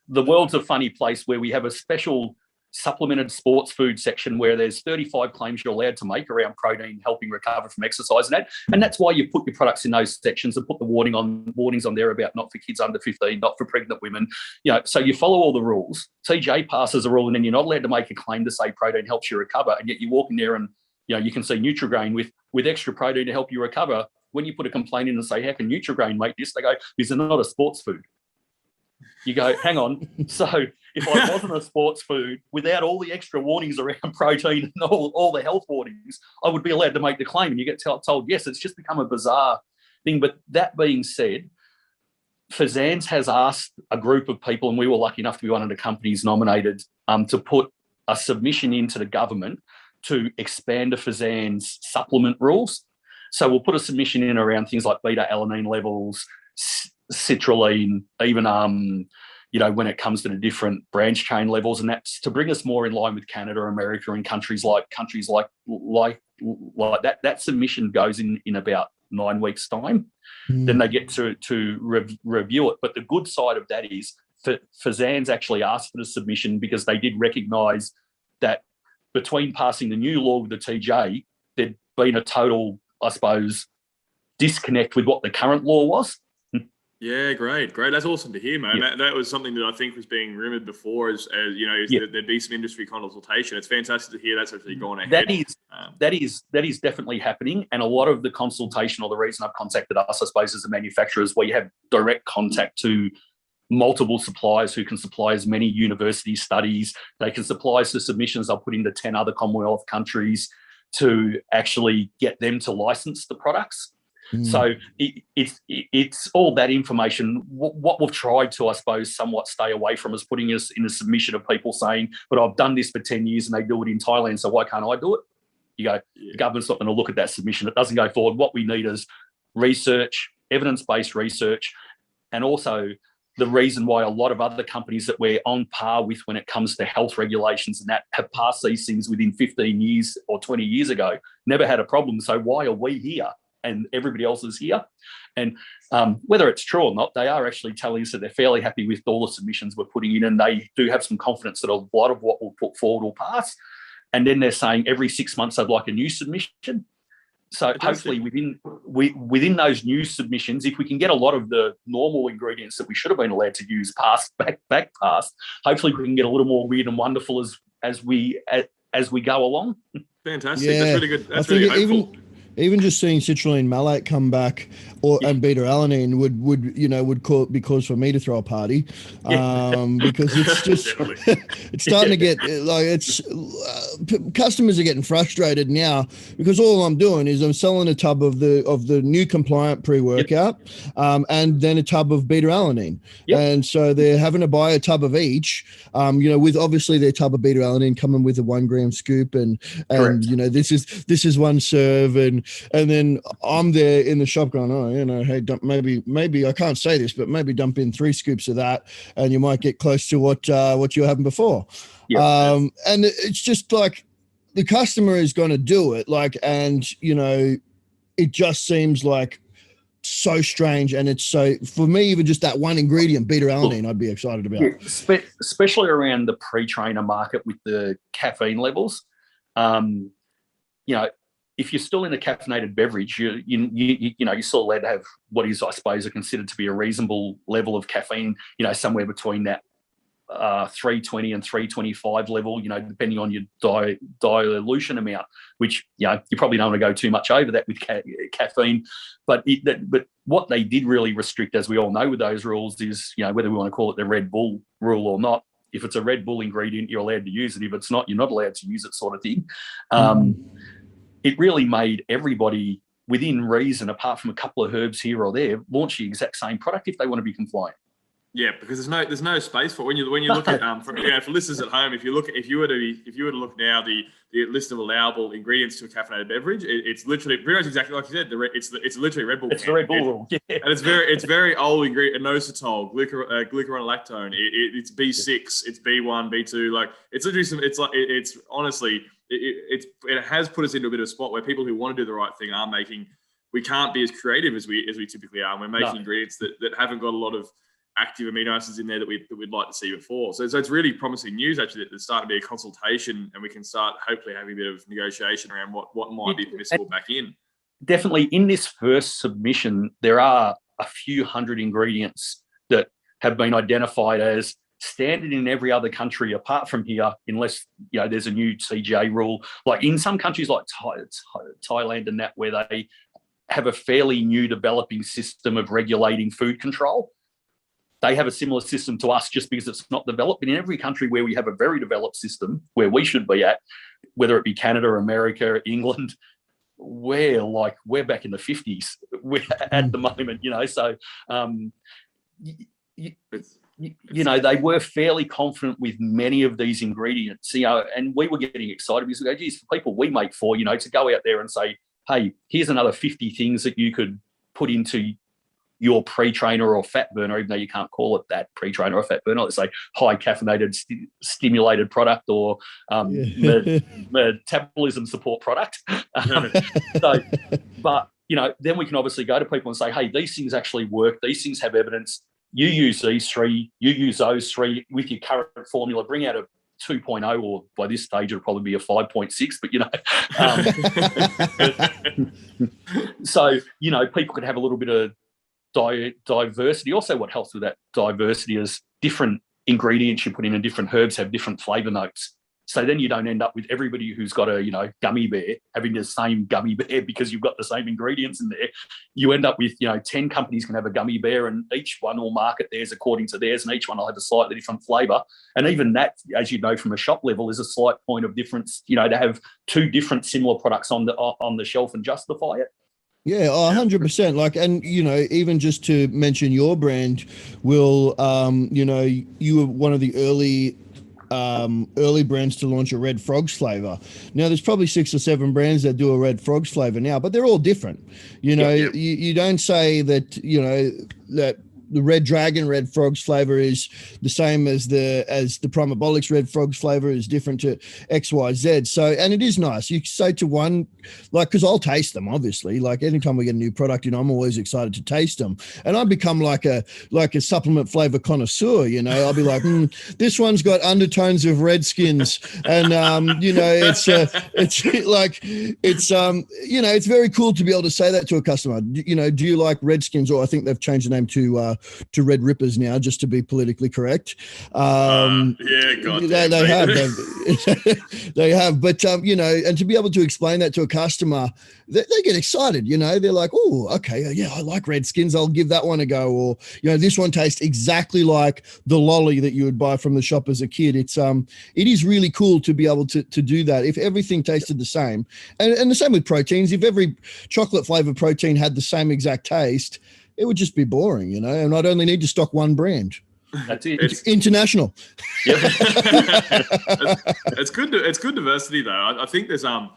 the world's a funny place where we have a special supplemented sports food section where there's 35 claims you're allowed to make around protein helping recover from exercise and that's why you put your products in those sections and put the warnings on there about not for kids under 15, not for pregnant women, so you follow all the rules. TJ passes a rule, and then you're not allowed to make a claim to say protein helps you recover, and yet you walk in there and you can see Nutrigrain with extra protein to help you recover. When you put a complaint in and say, how can Nutrigrain make this? They go, this is not a sports food. You go, hang on. So if I wasn't a sports food, without all the extra warnings around protein and all the health warnings, I would be allowed to make the claim. And you get told, yes, it's just become a bizarre thing. But that being said, Fazan's has asked a group of people, and we were lucky enough to be one of the companies nominated, to put a submission into the government to expand the Fazan's supplement rules. So we'll put a submission in around things like beta-alanine levels, citrulline, even when it comes to the different branch chain levels, and that's to bring us more in line with Canada, America, and countries like that. That submission goes in about 9 weeks' time. Then they get to review it. But the good side of that is Fazan's actually asked for the submission because they did recognise that between passing the new law with the TJ, there'd been a total, I suppose, disconnect with what the current law was. Yeah, great. That's awesome to hear, man. Yeah. That was something that I think was being rumoured before, there'd be some industry consultation. It's fantastic to hear that's actually gone ahead. That is definitely happening, and a lot of the consultation, or the reason I've contacted us, I suppose, as a manufacturer, is where you have direct contact to multiple suppliers who can supply as many university studies. They can supply us the submissions I'll put into 10 other Commonwealth countries to actually get them to license the products. So it's all that information. What we've tried to, I suppose, somewhat stay away from is putting us in a submission of people saying, but I've done this for 10 years and they do it in Thailand, so why can't I do it? You go, the government's not going to look at that submission. It doesn't go forward. What we need is research, evidence-based research, and also the reason why a lot of other companies that we're on par with when it comes to health regulations and that have passed these things within 15 years or 20 years ago, never had a problem. So why are we here and everybody else is here? And whether it's true or not, they are actually telling us that they're fairly happy with all the submissions we're putting in, and they do have some confidence that a lot of what we'll put forward will pass. And then they're saying every 6 months they'd like a new submission. So hopefully within those new submissions, if we can get a lot of the normal ingredients that we should have been allowed to use back past, hopefully we can get a little more weird and wonderful as we go along. Fantastic. Yeah. That's really good. That's really hopeful. Even just seeing citrulline malate come back and beta alanine would be cause for me to throw a party, because it's just it's starting to get customers are getting frustrated now because all I'm doing is I'm selling a tub of the new compliant pre-workout, and then a tub of beta alanine, and so they're having to buy a tub of each, with obviously their tub of beta alanine coming with a 1 gram scoop, and this is one serve, and then I'm there in the shop going, hey, maybe I can't say this, but maybe dump in 3 scoops of that, and you might get close to what you were having before. And it's just like the customer is going to do it, it just seems like so strange, and it's so, for me, even just that one ingredient, beta alanine, I'd be excited about. Especially around the pre-trainer market with the caffeine levels. If you're still in a caffeinated beverage, you're still allowed to have what is, I suppose, are considered to be a reasonable level of caffeine, somewhere between that 320 and 325 level, depending on your dilution amount, which, you probably don't want to go too much over that with caffeine. But what they did really restrict, as we all know with those rules, is, whether we want to call it the Red Bull rule or not, if it's a Red Bull ingredient, you're allowed to use it. If it's not, you're not allowed to use it, sort of thing. It really made everybody within reason, apart from a couple of herbs here or there, launch the exact same product if they want to be compliant. Yeah, because there's no space for it. When you look at for listeners at home, if you were to look now the list of allowable ingredients to a caffeinated beverage, it's literally pretty much exactly like you said. It's literally Red Bull. It's the Red Bull rule, and it's very old ingredient: inositol, glucuronolactone. It's B6, it's B1, B2. It's literally it's honestly it has put us into a bit of a spot where people who want to do the right thing are making. We can't be as creative as we typically are. And we're making ingredients that haven't got a lot of active amino acids in there that we'd like to see before. So it's really promising news, actually, that there's starting to be a consultation, and we can start hopefully having a bit of negotiation around what might be permissible back in. Definitely in this first submission, there are a few hundred ingredients that have been identified as standard in every other country apart from here, unless there's a new CGA rule. Like in some countries like Thailand and that, where they have a fairly new developing system of regulating food control. They have a similar system to us just because it's not developed. But in every country where we have a very developed system, where we should be at, whether it be Canada, America, England, we're back in the 50s at the moment, So, they were fairly confident with many of these ingredients, and we were getting excited because we go, geez, for people we make for, to go out there and say, hey, here's another 50 things that you could put into your pre-trainer or fat burner, even though you can't call it that, pre-trainer or fat burner. Let's say high caffeinated stimulated product or metabolism support product. But then we can obviously go to people and say, hey, these things actually work. These things have evidence. You use these 3, you use those 3 with your current formula, bring out a 2.0, or by this stage it'll probably be a 5.6, but so people could have a little bit of diversity. Also, what helps with that diversity is different ingredients you put in and different herbs have different flavor notes. So then you don't end up with everybody who's got a gummy bear having the same gummy bear because you've got the same ingredients in there. You end up with 10 companies can have a gummy bear, and each one will market theirs according to theirs, and each one will have a slightly different flavor. And even that, as you know, from a shop level, is a slight point of difference. To have 2 different similar products on the shelf and justify it. Yeah, 100%. Like, and even just to mention your brand, Will, you were one of the early brands to launch a Red Frogs flavor. Now, there's probably 6 or 7 brands that do a Red Frogs flavor now, but they're all different. You don't say that that the Red Dragon Red Frogs flavor is the same as the Primabolics Red Frogs flavor is different to XYZ. So, and it is nice. You say to one, like, because I'll taste them, obviously. Like, anytime we get a new product in, I'm always excited to taste them. And I become like a supplement flavor connoisseur. I'll be like, this one's got undertones of Redskins, and it's very cool to be able to say that to a customer. Do you like Redskins? Or I think they've changed the name to Red Rippers now, just to be politically correct. God, they have, they have. But and to be able to explain that to a customer, they get excited. They're like, oh, okay, yeah, I like Redskins. I'll give that one a go. Or this one tastes exactly like the lolly that you would buy from the shop as a kid. It is really cool to be able to do that. If everything tasted the same, and the same with proteins, if every chocolate flavored protein had the same exact taste, it would just be boring, and I'd only need to stock one brand. That's it. It's international. Yep. It's good. It's good diversity, though. I think there's I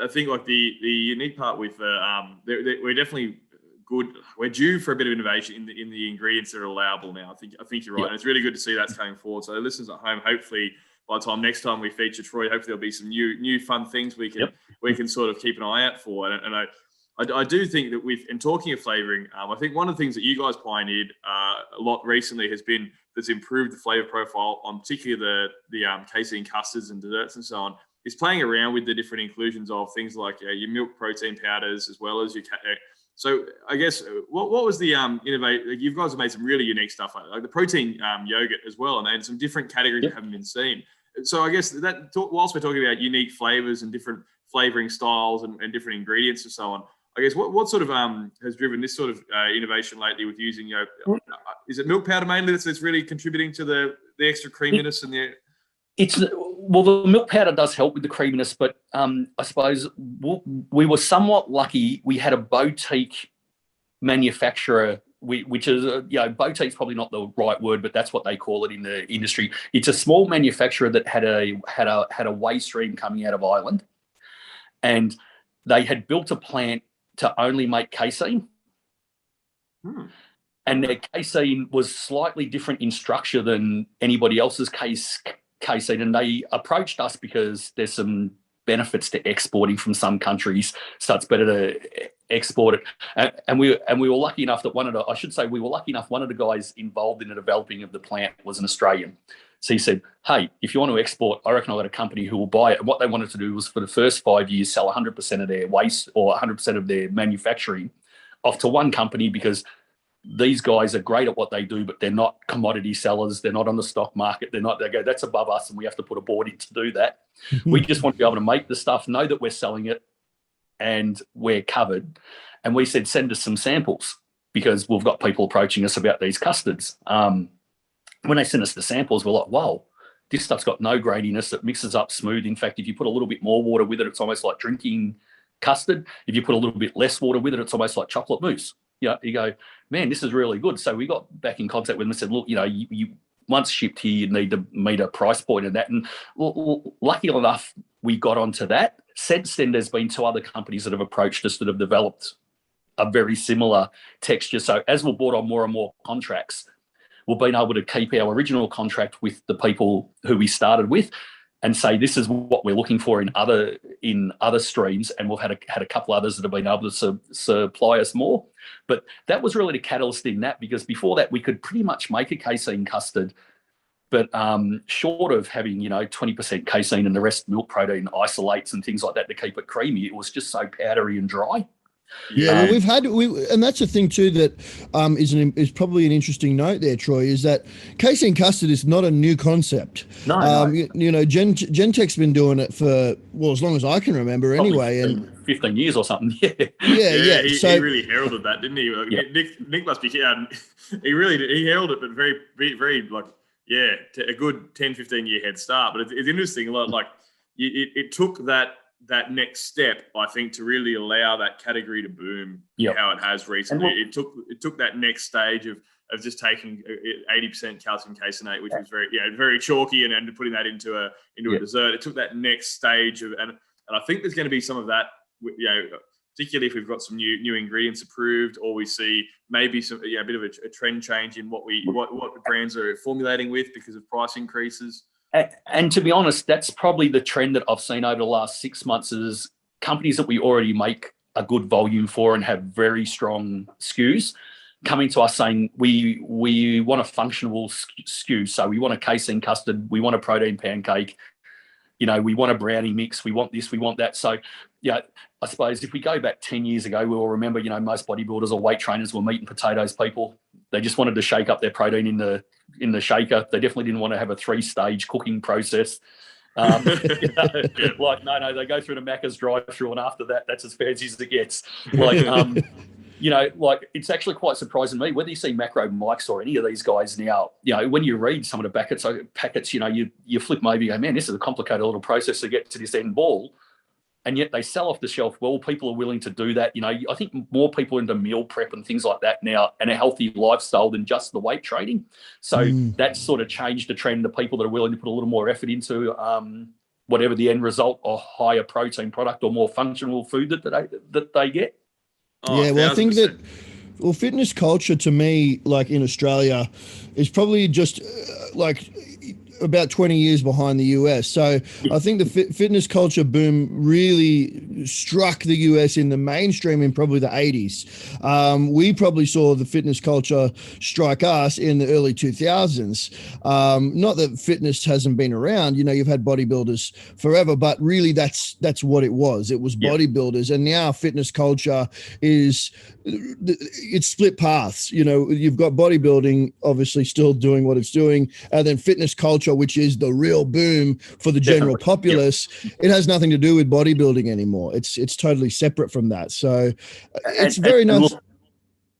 think like the unique part with we're definitely good. We're due for a bit of innovation in the ingredients that are allowable now. I think you're right. Yep. And it's really good to see that's going forward. So listeners at home, hopefully by the next time we feature Troy, hopefully there'll be some new fun things we can sort of keep an eye out for. And I do think that in talking of flavouring, I think one of the things that you guys pioneered a lot recently has been that's improved the flavour profile on particularly the casein custards and desserts and so on, is playing around with the different inclusions of things like your milk protein powders as well as your so I guess what was the innovate? You guys have made some really unique stuff like the protein yogurt as well, and some different categories that haven't been seen. So I guess whilst we're talking about unique flavors and different flavoring styles and different ingredients and so on, I guess what sort of has driven this sort of innovation lately with using is it milk powder mainly that's really contributing to the extra creaminess and the? The milk powder does help with the creaminess, but I suppose we were somewhat lucky. We had a boutique manufacturer, which is boutique's probably not the right word, but that's what they call it in the industry. It's a small manufacturer that had a waste stream coming out of Ireland, and they had built a plant to only make casein. And their casein was slightly different in structure than anybody else's casein. And they approached us because there's some benefits to exporting from some countries, so it's better to export it. And we were lucky enough that one of the guys involved in the developing of the plant was an Australian. So he said, hey, if you want to export, I reckon I've got a company who will buy it. And what they wanted to do was for the first 5 years, sell 100% of their waste or 100% of their manufacturing off to one company, because these guys are great at what they do, but they're not commodity sellers. They're not on the stock market. They go, that's above us, and we have to put a board in to do that. We just want to be able to make the stuff, know that we're selling it, and we're covered. And we said, send us some samples, because we've got people approaching us about these custards. When they sent us the samples, we're like, wow, this stuff's got no graininess. It mixes up smooth. In fact, if you put a little bit more water with it, it's almost like drinking custard. If you put a little bit less water with it, it's almost like chocolate mousse. You go, man, this is really good. So we got back in contact with them and said, look, you once shipped here, you need to meet a price point of that. And lucky enough, we got onto that. Since then, there's been 2 other companies that have approached us that have developed a very similar texture. So as we've brought on more and more contracts, we've been able to keep our original contract with the people who we started with and say, this is what we're looking for in other streams. And we've had a couple others that have been able to supply us more. But that was really the catalyst in that, because before that, we could pretty much make a casein custard, but short of having, 20% casein and the rest milk protein isolates and things like that to keep it creamy, it was just so powdery and dry. Yeah, well, and that's the thing too that is probably an interesting note there, Troy, is that casein custard is not a new concept. No. Gentech's been doing it for as long as I can remember, anyway, and 15 years or something. Yeah. He really heralded that, didn't he? Nick must be. He really did. He heralded it, but very, very a good 10, 15 year head start. But it's interesting. Like it took that that next step, I think, to really allow that category to boom how it has recently. It took that next stage of just taking 80% calcium caseinate, which was very chalky, and putting that into a dessert. It took that next stage of, and I think there's going to be some of that, particularly if we've got some new ingredients approved, or we see maybe some a bit of a trend change in what brands are formulating with because of price increases. And to be honest, that's probably the trend that I've seen over the last 6 months is companies that we already make a good volume for and have very strong SKUs coming to us saying we want a functional SKU. So we want a casein custard, we want a protein pancake, we want a brownie mix, we want this, we want that. So, I suppose if we go back 10 years ago, we all remember, most bodybuilders or weight trainers were meat and potatoes people. They just wanted to shake up their protein in the shaker. They definitely didn't want to have a 3-stage cooking process. No, they go through the Macca's drive-through, and after that, that's as fancy as it gets. It's actually quite surprising to me, whether you see Macro Mike's or any of these guys now, when you read some of the packets, you flip them over, you go, man, this is a complicated little process to get to this end ball. And yet they sell off the shelf well. People are willing to do that. I think more people are into meal prep and things like that now, and a healthy lifestyle than just the weight training. So that's sort of changed the trend. The people that are willing to put a little more effort into whatever the end result, or higher protein product or more functional food that they get. I think that fitness culture to me, like in Australia, is probably just about 20 years behind the US. So I think the fitness culture boom really struck the US in the mainstream in probably the 80s. We probably saw the fitness culture strike us in the early 2000s. Not that fitness hasn't been around, you've had bodybuilders forever, but really that's what it was. It was bodybuilders. And now fitness culture it's split paths. You've got bodybuilding obviously still doing what it's doing, and then fitness culture, which is the real boom for the general populace. It has nothing to do with bodybuilding anymore. It's totally separate from that. So it's very nice. Look,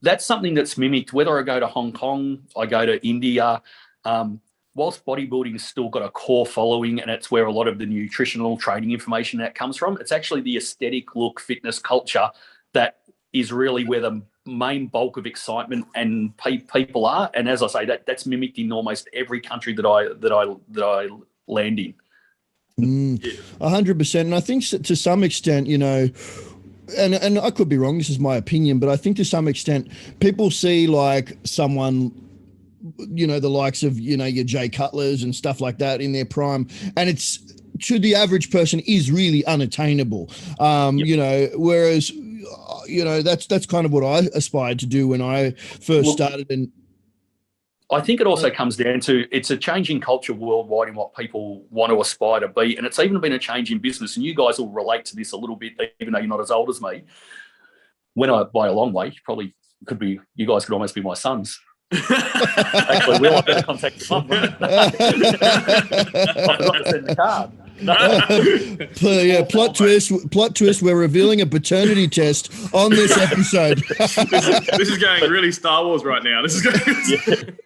that's something that's mimicked, whether I go to Hong Kong, I go to India, whilst bodybuilding's still got a core following, and it's where a lot of the nutritional training information that comes from, it's actually the aesthetic look fitness culture that is really where the main bulk of excitement and people are. And as I say, that's mimicked in almost every country that I land in. 100%. And I think to some extent, and I could be wrong, this is my opinion, but I think to some extent people see like someone, the likes of, your Jay Cutlers and stuff like that in their prime, and it's, to the average person, is really unattainable. Whereas that's kind of what I aspired to do when I first started. And I think it also comes down to, it's a changing culture worldwide in what people want to aspire to be. And it's even been a change in business. And you guys will relate to this a little bit, even though you're not as old as me. When by a long way, you guys could almost be my sons. Actually, Will, I better contact your mum. I forgot to send the card. Plot twist, we're revealing a paternity test on this episode. this is going really Star Wars right now. This is going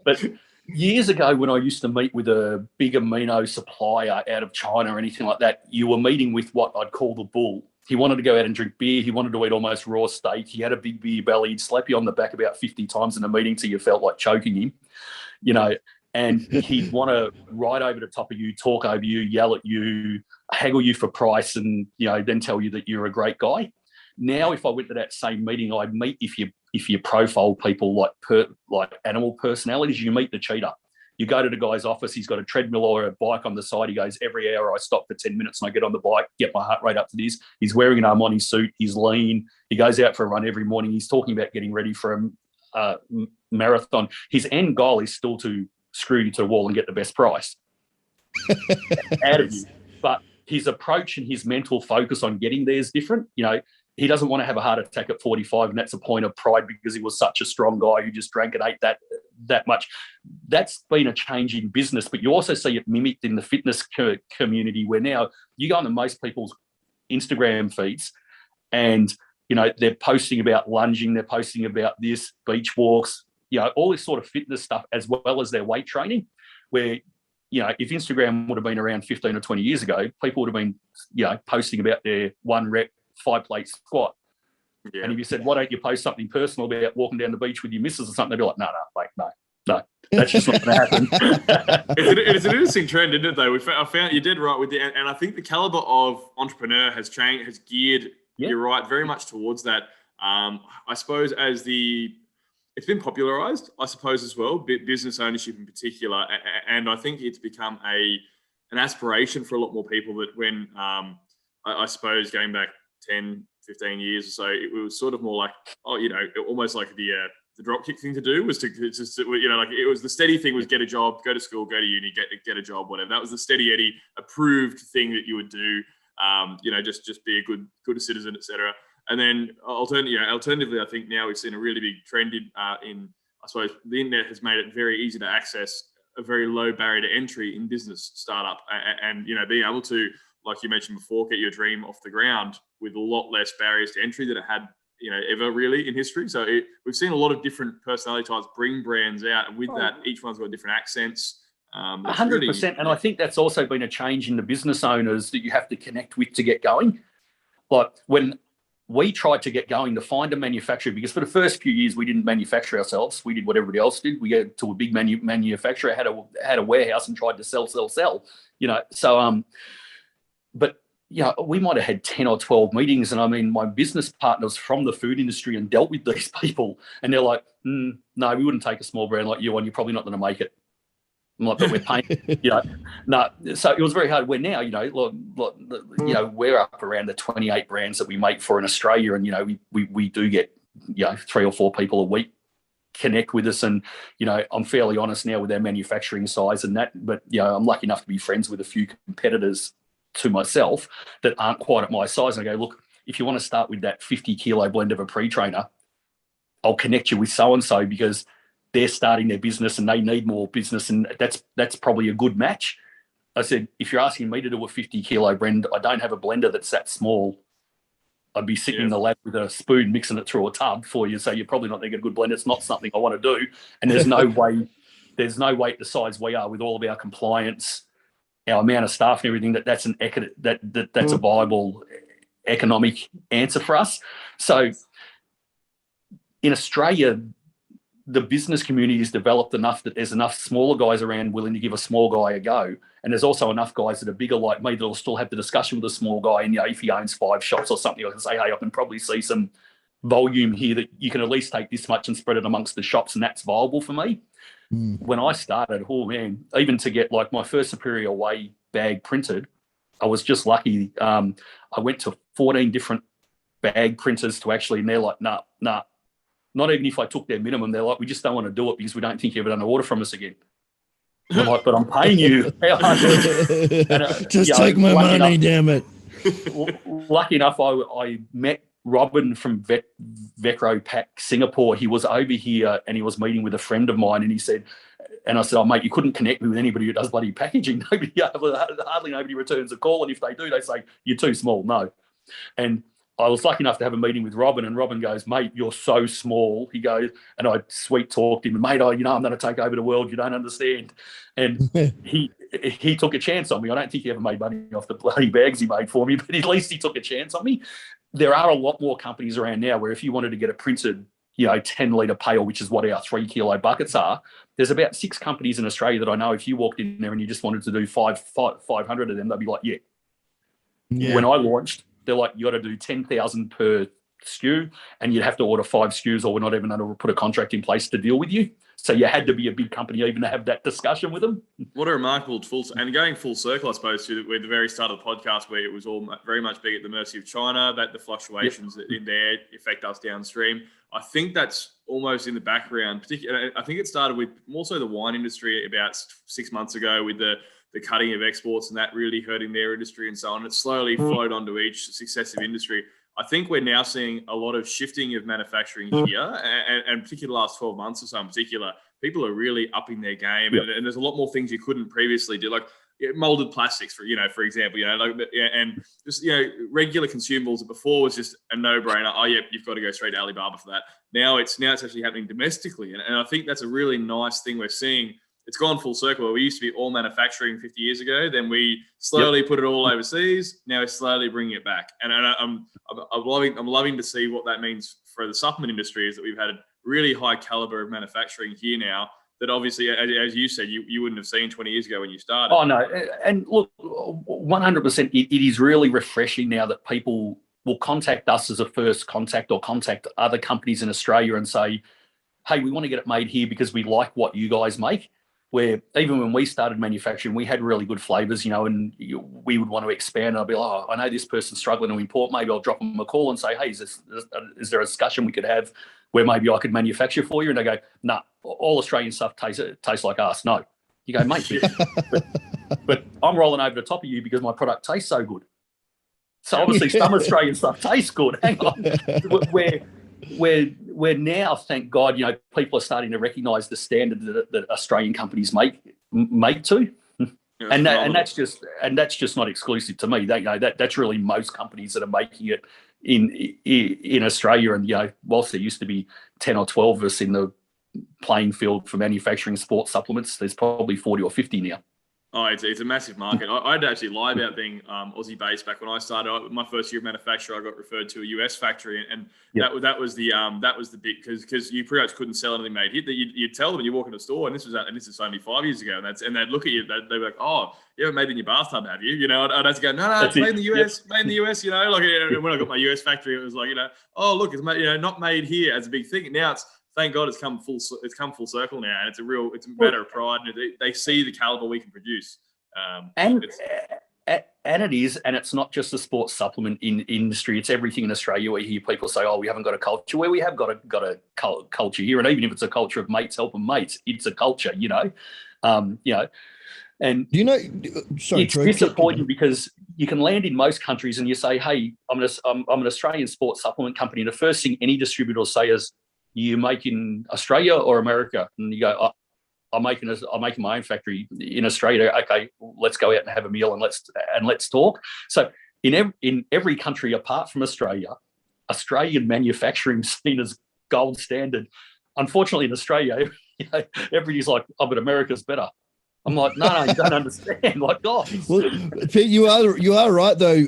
But years ago, when I used to meet with a big amino supplier out of China or anything like that, you were meeting with what I'd call the bull. He wanted to go out and drink beer. He wanted to eat almost raw steak. He had a big beer belly. He'd slap you on the back about 50 times in a meeting till you felt like choking him, and he'd want to ride over the top of you, talk over you, yell at you, haggle you for price, and, then tell you that you're a great guy. Now, if I went to that same meeting, I'd meet, if you profile people like animal personalities, you meet the cheater. You go to the guy's office, he's got a treadmill or a bike on the side. He goes, every hour I stop for 10 minutes and I get on the bike, get my heart rate up to this. He's wearing an Armani suit. He's lean. He goes out for a run every morning. He's talking about getting ready for a marathon. His end goal is still to screw you to the wall and get the best price out of you. But his approach and his mental focus on getting there is different. He doesn't want to have a heart attack at 45, and that's a point of pride because he was such a strong guy who just drank and ate that much. That's been a change in business, but you also see it mimicked in the fitness community, where now you go into most people's Instagram feeds and, they're posting about lunging, they're posting about this, beach walks, all this sort of fitness stuff, as well as their weight training, where if Instagram would have been around 15 or 20 years ago, people would have been, posting about their 1 rep 5-plate squat. Yeah. And if you said, why don't you post something personal about walking down the beach with your missus or something, they'd be like, no, that's just not going to happen. It's an interesting trend, isn't it, though? I found you did right with and I think the caliber of entrepreneur has changed, has geared, you're right, very much towards that. I suppose it's been popularized, I suppose, as well, business ownership in particular. And I think it's become an aspiration for a lot more people that when, I suppose, going back 10, 15 years or so, it was sort of more like, almost like the dropkick thing to do was to like it was the steady thing was get a job, go to school, go to uni, get a job, whatever. That was the steady Eddie approved thing that you would do. Just be a good citizen, etc. And then alternatively, I think now we've seen a really big trend in I suppose the internet has made it very easy to access a very low barrier to entry in business startup, and being able to, like you mentioned before, get your dream off the ground with a lot less barriers to entry than it had, ever really in history. So we've seen a lot of different personality types bring brands out, and with that, each one's got different accents. 100%. And I think that's also been a change in the business owners that you have to connect with to get going. Like when we tried to get going to find a manufacturer, because for the first few years we didn't manufacture ourselves. We did what everybody else did. We go to a big manufacturer, had a warehouse and tried to sell. So, but we might have had 10 or 12 meetings. And I mean, my business partners from the food industry and dealt with these people. And they're like, no, we wouldn't take a small brand like you on. You're probably not going to make it. I'm like, but we're paying, no. So it was very hard. We're now, we're up around the 28 brands that we make for in Australia. And, we do get, 3 or 4 people a week connect with us. And, I'm fairly honest now with our manufacturing size and that, but, I'm lucky enough to be friends with a few competitors to myself that aren't quite at my size. And I go, look, if you want to start with that 50 kilo blend of a pre-trainer, I'll connect you with so-and-so because they're starting their business and they need more business. And that's probably a good match. I said, if you're asking me to do a 50 kilo blend, I don't have a blender that's that small. I'd be sitting in the lab with a spoon, mixing it through a tub for you. So you're probably not going to get a good blend. It's not something I want to do. And there's no way at the size we are with all of our compliance, our amount of staff and everything, that's a viable economic answer for us. So in Australia, the business community is developed enough that there's enough smaller guys around willing to give a small guy a go. And there's also enough guys that are bigger like me that'll still have the discussion with a small guy. And, if he owns 5 shops or something, I can say, hey, I can probably see some volume here that you can at least take this much and spread it amongst the shops. And that's viable for me. When I started, even to get like my first Superior Whey bag printed, I was just lucky. I went to 14 different bag printers to actually, and they're like, nah. Not even if I took their minimum, they're like, we just don't want to do it because we don't think you're ever going to order from us again. I'm like, but I'm paying you. Just take my money, damn it. Lucky enough, I met Robin from Vecro Pack Singapore. He was over here and he was meeting with a friend of mine, and he said, and I said, oh, mate, you couldn't connect me with anybody who does bloody packaging. Hardly nobody returns a call. And if they do, they say, you're too small. No. And I was lucky enough to have a meeting with Robin, and Robin goes, mate, you're so small. He goes, and I sweet talked him, and mate, I'm going to take over the world. You don't understand. And he took a chance on me. I don't think he ever made money off the bloody bags he made for me, but at least he took a chance on me. There are a lot more companies around now where if you wanted to get a printed, 10-litre pail, which is what our 3 kilo buckets are, there's about 6 companies in Australia that I know if you walked in there and you just wanted to do 500 of them, they'd be like, yeah. When I launched, they're like, you got to do 10,000 per SKU, and you'd have to order 5 SKUs, or we're not even going to put a contract in place to deal with you. So you had to be a big company even to have that discussion with them. What a remarkable and going full circle, I suppose, to the very start of the podcast, where it was all very much big at the mercy of China, that the fluctuations in there affect us downstream. I think that's almost in the background. Particularly, I think it started with more so the wine industry about 6 months ago with the cutting of exports and that really hurting their industry and so on. It slowly flowed onto each successive industry. I think we're now seeing a lot of shifting of manufacturing here, and particularly the last 12 months or so in particular, people are really upping their game. And there's a lot more things you couldn't previously do, like molded plastics, for example, and just, regular consumables that before was just a no-brainer. Oh, yeah, you've got to go straight to Alibaba for that. Now it's actually happening domestically. And I think that's a really nice thing we're seeing it's gone full circle. We used to be all manufacturing 50 years ago. Then we slowly put it all overseas. Now we're slowly bringing it back. And I'm loving to see what that means for the supplement industry, is that we've had a really high caliber of manufacturing here now that obviously, as you said, you wouldn't have seen 20 years ago when you started. Oh, no. And look, 100%, it is really refreshing now that people will contact us as a first contact or contact other companies in Australia and say, hey, we want to get it made here because we like what you guys make. Where even when we started manufacturing, we had really good flavors, and we would want to expand. And I'd be like, oh, I know this person's struggling to import. Maybe I'll drop them a call and say, hey, is there a discussion we could have where maybe I could manufacture for you? And they go, no, all Australian stuff tastes like us. No. You go, mate, but I'm rolling over the top of you because my product tastes so good. So obviously some Australian stuff tastes good. Hang on. We're now, thank God, people are starting to recognise the standard that Australian companies make to, and that's just not exclusive to me. That's really most companies that are making it in Australia. And whilst there used to be 10 or 12 of us in the playing field for manufacturing sports supplements, there's probably 40 or 50 now. Oh, it's a massive market. I'd actually lie about being Aussie-based. Back when I started, my first year of manufacture, I got referred to a US factory, and that was the big, because you pretty much couldn't sell anything made here. You'd tell them, you walk in a store, and this is only 5 years ago, and they'd look at you, they'd be like, oh, you haven't made it in your bathtub, have you? I'd have to go, no, it's made in the US, made in the US. Like when I got my US factory, it was like, oh look, it's made, not made here as a big thing. Now thank God it's come full circle now, and it's a matter of pride, and they see the caliber we can produce. And it is, and it's not just the sports supplement industry; it's everything in Australia. We hear people say, "Oh, we haven't got a culture." Where we have got a culture here, and even if it's a culture of mates helping mates, it's a culture, And sorry, it's disappointing because you can land in most countries and you say, "Hey, I'm an Australian sports supplement company," and the first thing any distributor will say is, you make in Australia or America? And you go, oh, I'm making my own factory in Australia. Okay, let's go out and have a meal and let's talk. So in every country apart from Australia, Australian manufacturing is seen as gold standard. Unfortunately, in Australia, everybody's like, oh, but America's better. I'm like, no, you don't understand. Like, oh. Well, Pete, you are right though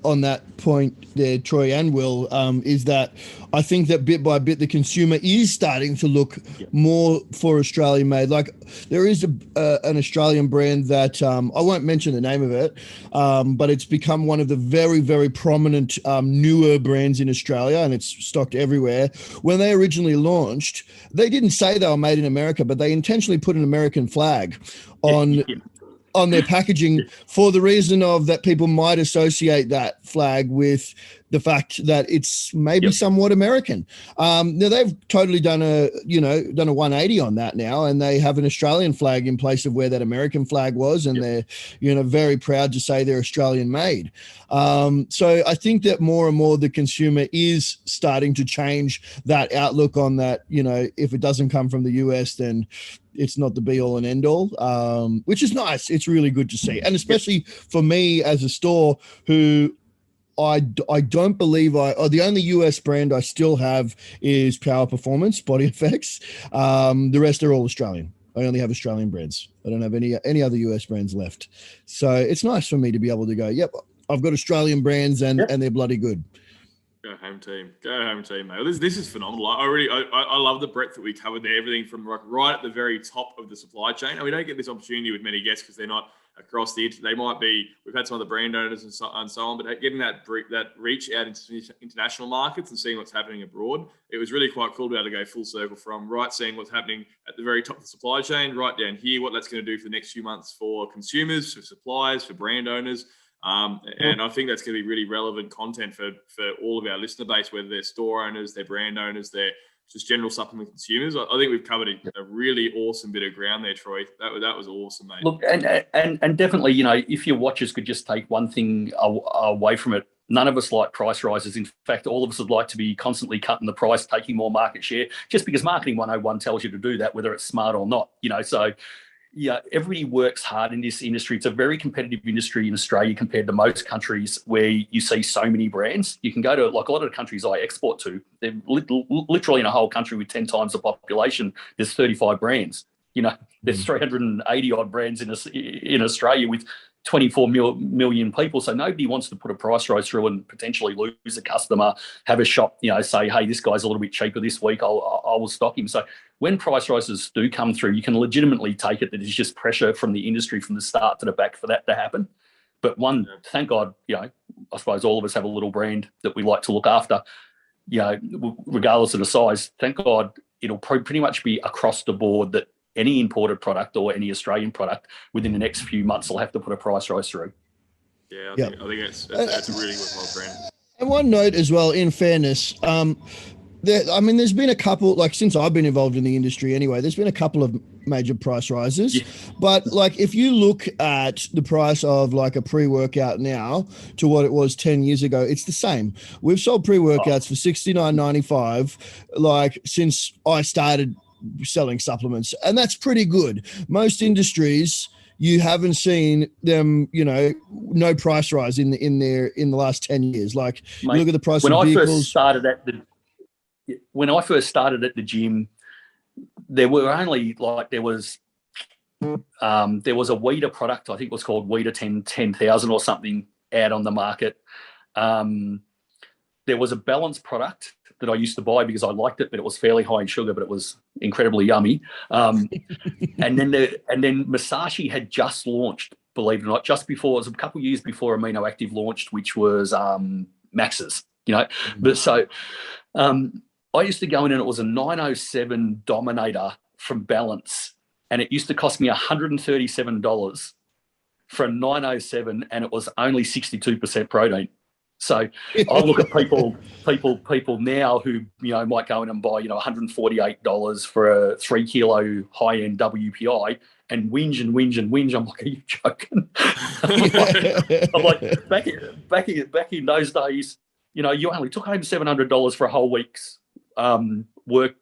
on that point there, Troy and Will. Is that I think that bit by bit the consumer is starting to look more for Australian made. Like there is an Australian brand that I won't mention the name of it, but it's become one of the very, very prominent newer brands in Australia, and it's stocked everywhere. When they originally launched, they didn't say they were made in America, but they intentionally put an American flag on their packaging for the reason of that people might associate that flag with the fact that it's maybe somewhat American. Now they've totally done a 180 on that now, and they have an Australian flag in place of where that American flag was, and they're very proud to say they're Australian made. So I think that more and more the consumer is starting to change that outlook on that. If it doesn't come from the US, then it's not the be all and end all, which is nice. It's really good to see. And especially for me as a store who I don't believe the only US brand I still have is Power Performance Body Effects. The rest are all Australian. I only have Australian brands. I don't have any other US brands left. So it's nice for me to be able to go, yep, I've got Australian brands and they're bloody good. Go home team, mate. This is phenomenal. I love the breadth that we covered there. Everything from right at the very top of the supply chain. And we don't get this opportunity with many guests because they're not across the. They might be. We've had some of the brand owners and so on, but getting that reach out into international markets and seeing what's happening abroad, it was really quite cool to be able to go full circle from seeing what's happening at the very top of the supply chain, right down here, what that's going to do for the next few months for consumers, for suppliers, for brand owners. And I think that's going to be really relevant content for all of our listener base, whether they're store owners, they're brand owners, they're just general supplement consumers. I think we've covered a really awesome bit of ground there, Troy. That was awesome, mate. Look, and definitely, if your watchers could just take one thing away from it, none of us like price rises. In fact, all of us would like to be constantly cutting the price, taking more market share, just because Marketing 101 tells you to do that, whether it's smart or not. So. Yeah, everybody works hard in this industry. It's a very competitive industry in Australia compared to most countries where you see so many brands. You can go to, like a lot of the countries I export to, they're literally in a whole country with 10 times the population, there's 35 brands. there's 380 odd brands in Australia with 24 million people. So nobody wants to put a price rise through and potentially lose a customer, have a shop, say, hey, this guy's a little bit cheaper this week, I will stock him. So when price rises do come through, you can legitimately take it that it's just pressure from the industry from the start to the back for that to happen. But thank God, I suppose all of us have a little brand that we like to look after, regardless of the size. Thank God it'll pretty much be across the board that any imported product or any Australian product within the next few months will have to put a price rise through. Yeah, I think that's a really worthwhile brand. And one note as well, in fairness, there's been a couple, like since I've been involved in the industry anyway, there's been a couple of major price rises. Yeah. But like if you look at the price of like a pre-workout now to what it was 10 years ago, it's the same. We've sold pre-workouts for $69.95 like since I started selling supplements, and that's pretty good. Most industries, you haven't seen them, no price rise in the last 10 years. Like, mate, look at the price of vehicles. When I first started at the gym, there were only there was a Weeder product, I think it was called Weeder 10,000 or something, out on the market. There was a Balance product that I used to buy because I liked it, but it was fairly high in sugar, but it was incredibly yummy. And then Masashi had just launched, believe it or not, just before, it was a couple of years before Amino Active launched, which was Max's, But so I used to go in and it was a 907 Dominator from Balance, and it used to cost me $137 for a 907, and it was only 62% protein. So I look at people now who might go in and buy $148 for a 3 kilo high end WPI and whinge. I'm like, are you joking? I'm like back in those days, you only took home $700 for a whole week's work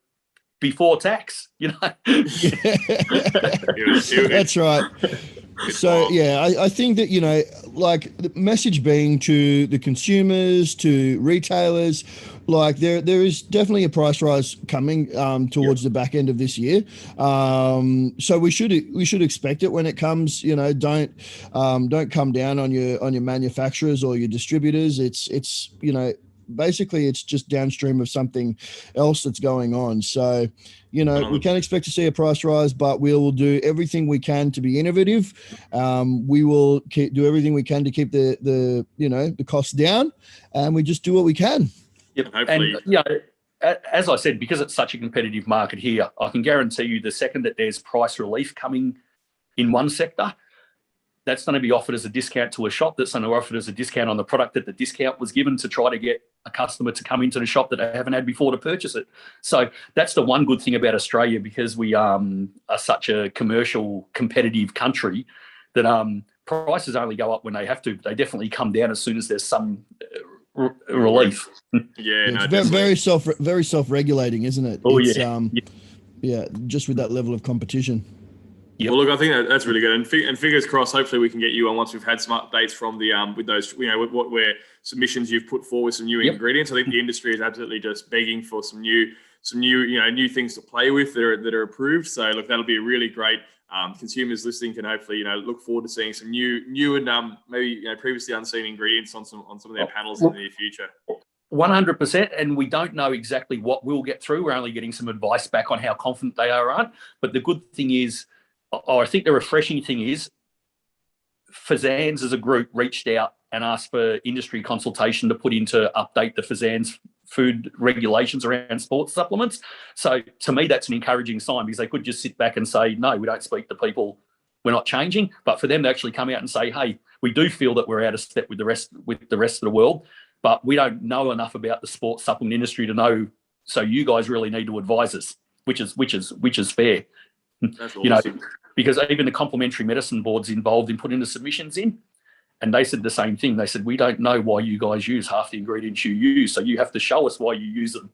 before tax. That's right. So, I think that, like the message being to the consumers, to retailers, like there is definitely a price rise coming towards the back end of this year. So we should expect it when it comes. Don't come down on your manufacturers or your distributors. It's basically it's just downstream of something else that's going on. So, we can expect to see a price rise, but we will do everything we can to be innovative. We will do everything we can to keep the costs down, and we just do what we can. Yep. Hopefully. And as I said, because it's such a competitive market here, I can guarantee you the second that there's price relief coming in one sector, that's going to be offered as a discount to a shop, that's going to be offered as a discount on the product that the discount was given to try to get a customer to come into the shop that they haven't had before to purchase it. So that's the one good thing about Australia, because we are such a commercial, competitive country, that prices only go up when they have to. They definitely come down as soon as there's some relief. It's very self-regulating, isn't it? Oh, just with that level of competition. Yep. Well, look, I think that's really good, and fingers crossed. Hopefully, we can get you on once we've had some updates from the with those, where submissions you've put forward, some new ingredients. I think the industry is absolutely just begging for some new things to play with that are approved. So, look, that'll be a really great. Consumers listening can hopefully look forward to seeing some new and maybe previously unseen ingredients on some of their panels in the near future. 100%, and we don't know exactly what we'll get through. We're only getting some advice back on how confident they are or aren't. But the good thing is, I think the refreshing thing is, FSANZ as a group reached out and asked for industry consultation to put into update the FSANZ food regulations around sports supplements. So to me, that's an encouraging sign, because they could just sit back and say, no, we don't speak to people, we're not changing. But for them to actually come out and say, hey, we do feel that we're out of step with the rest of the world, but we don't know enough about the sports supplement industry to know. So you guys really need to advise us, which is fair. That's awesome. Because even the complementary medicine board's involved in putting the submissions in, and they said the same thing. They said, we don't know why you guys use half the ingredients you use, so you have to show us why you use them.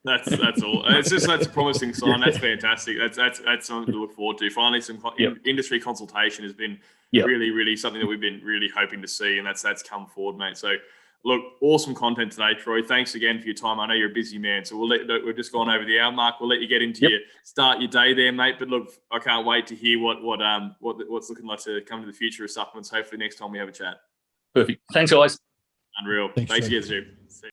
That's all. That's a promising sign. That's fantastic. That's something to look forward to. Finally, some industry consultation has been really, really something that we've been really hoping to see, and that's come forward, mate. So Look, awesome content today, Troy. Thanks again for your time. I know you're a busy man, so we've just gone over the hour mark. We'll let you get into your day there, mate. But look, I can't wait to hear what's looking like to come to the future of supplements. Hopefully next time we have a chat. Perfect. Thanks, guys. Unreal. Thanks again, Stu.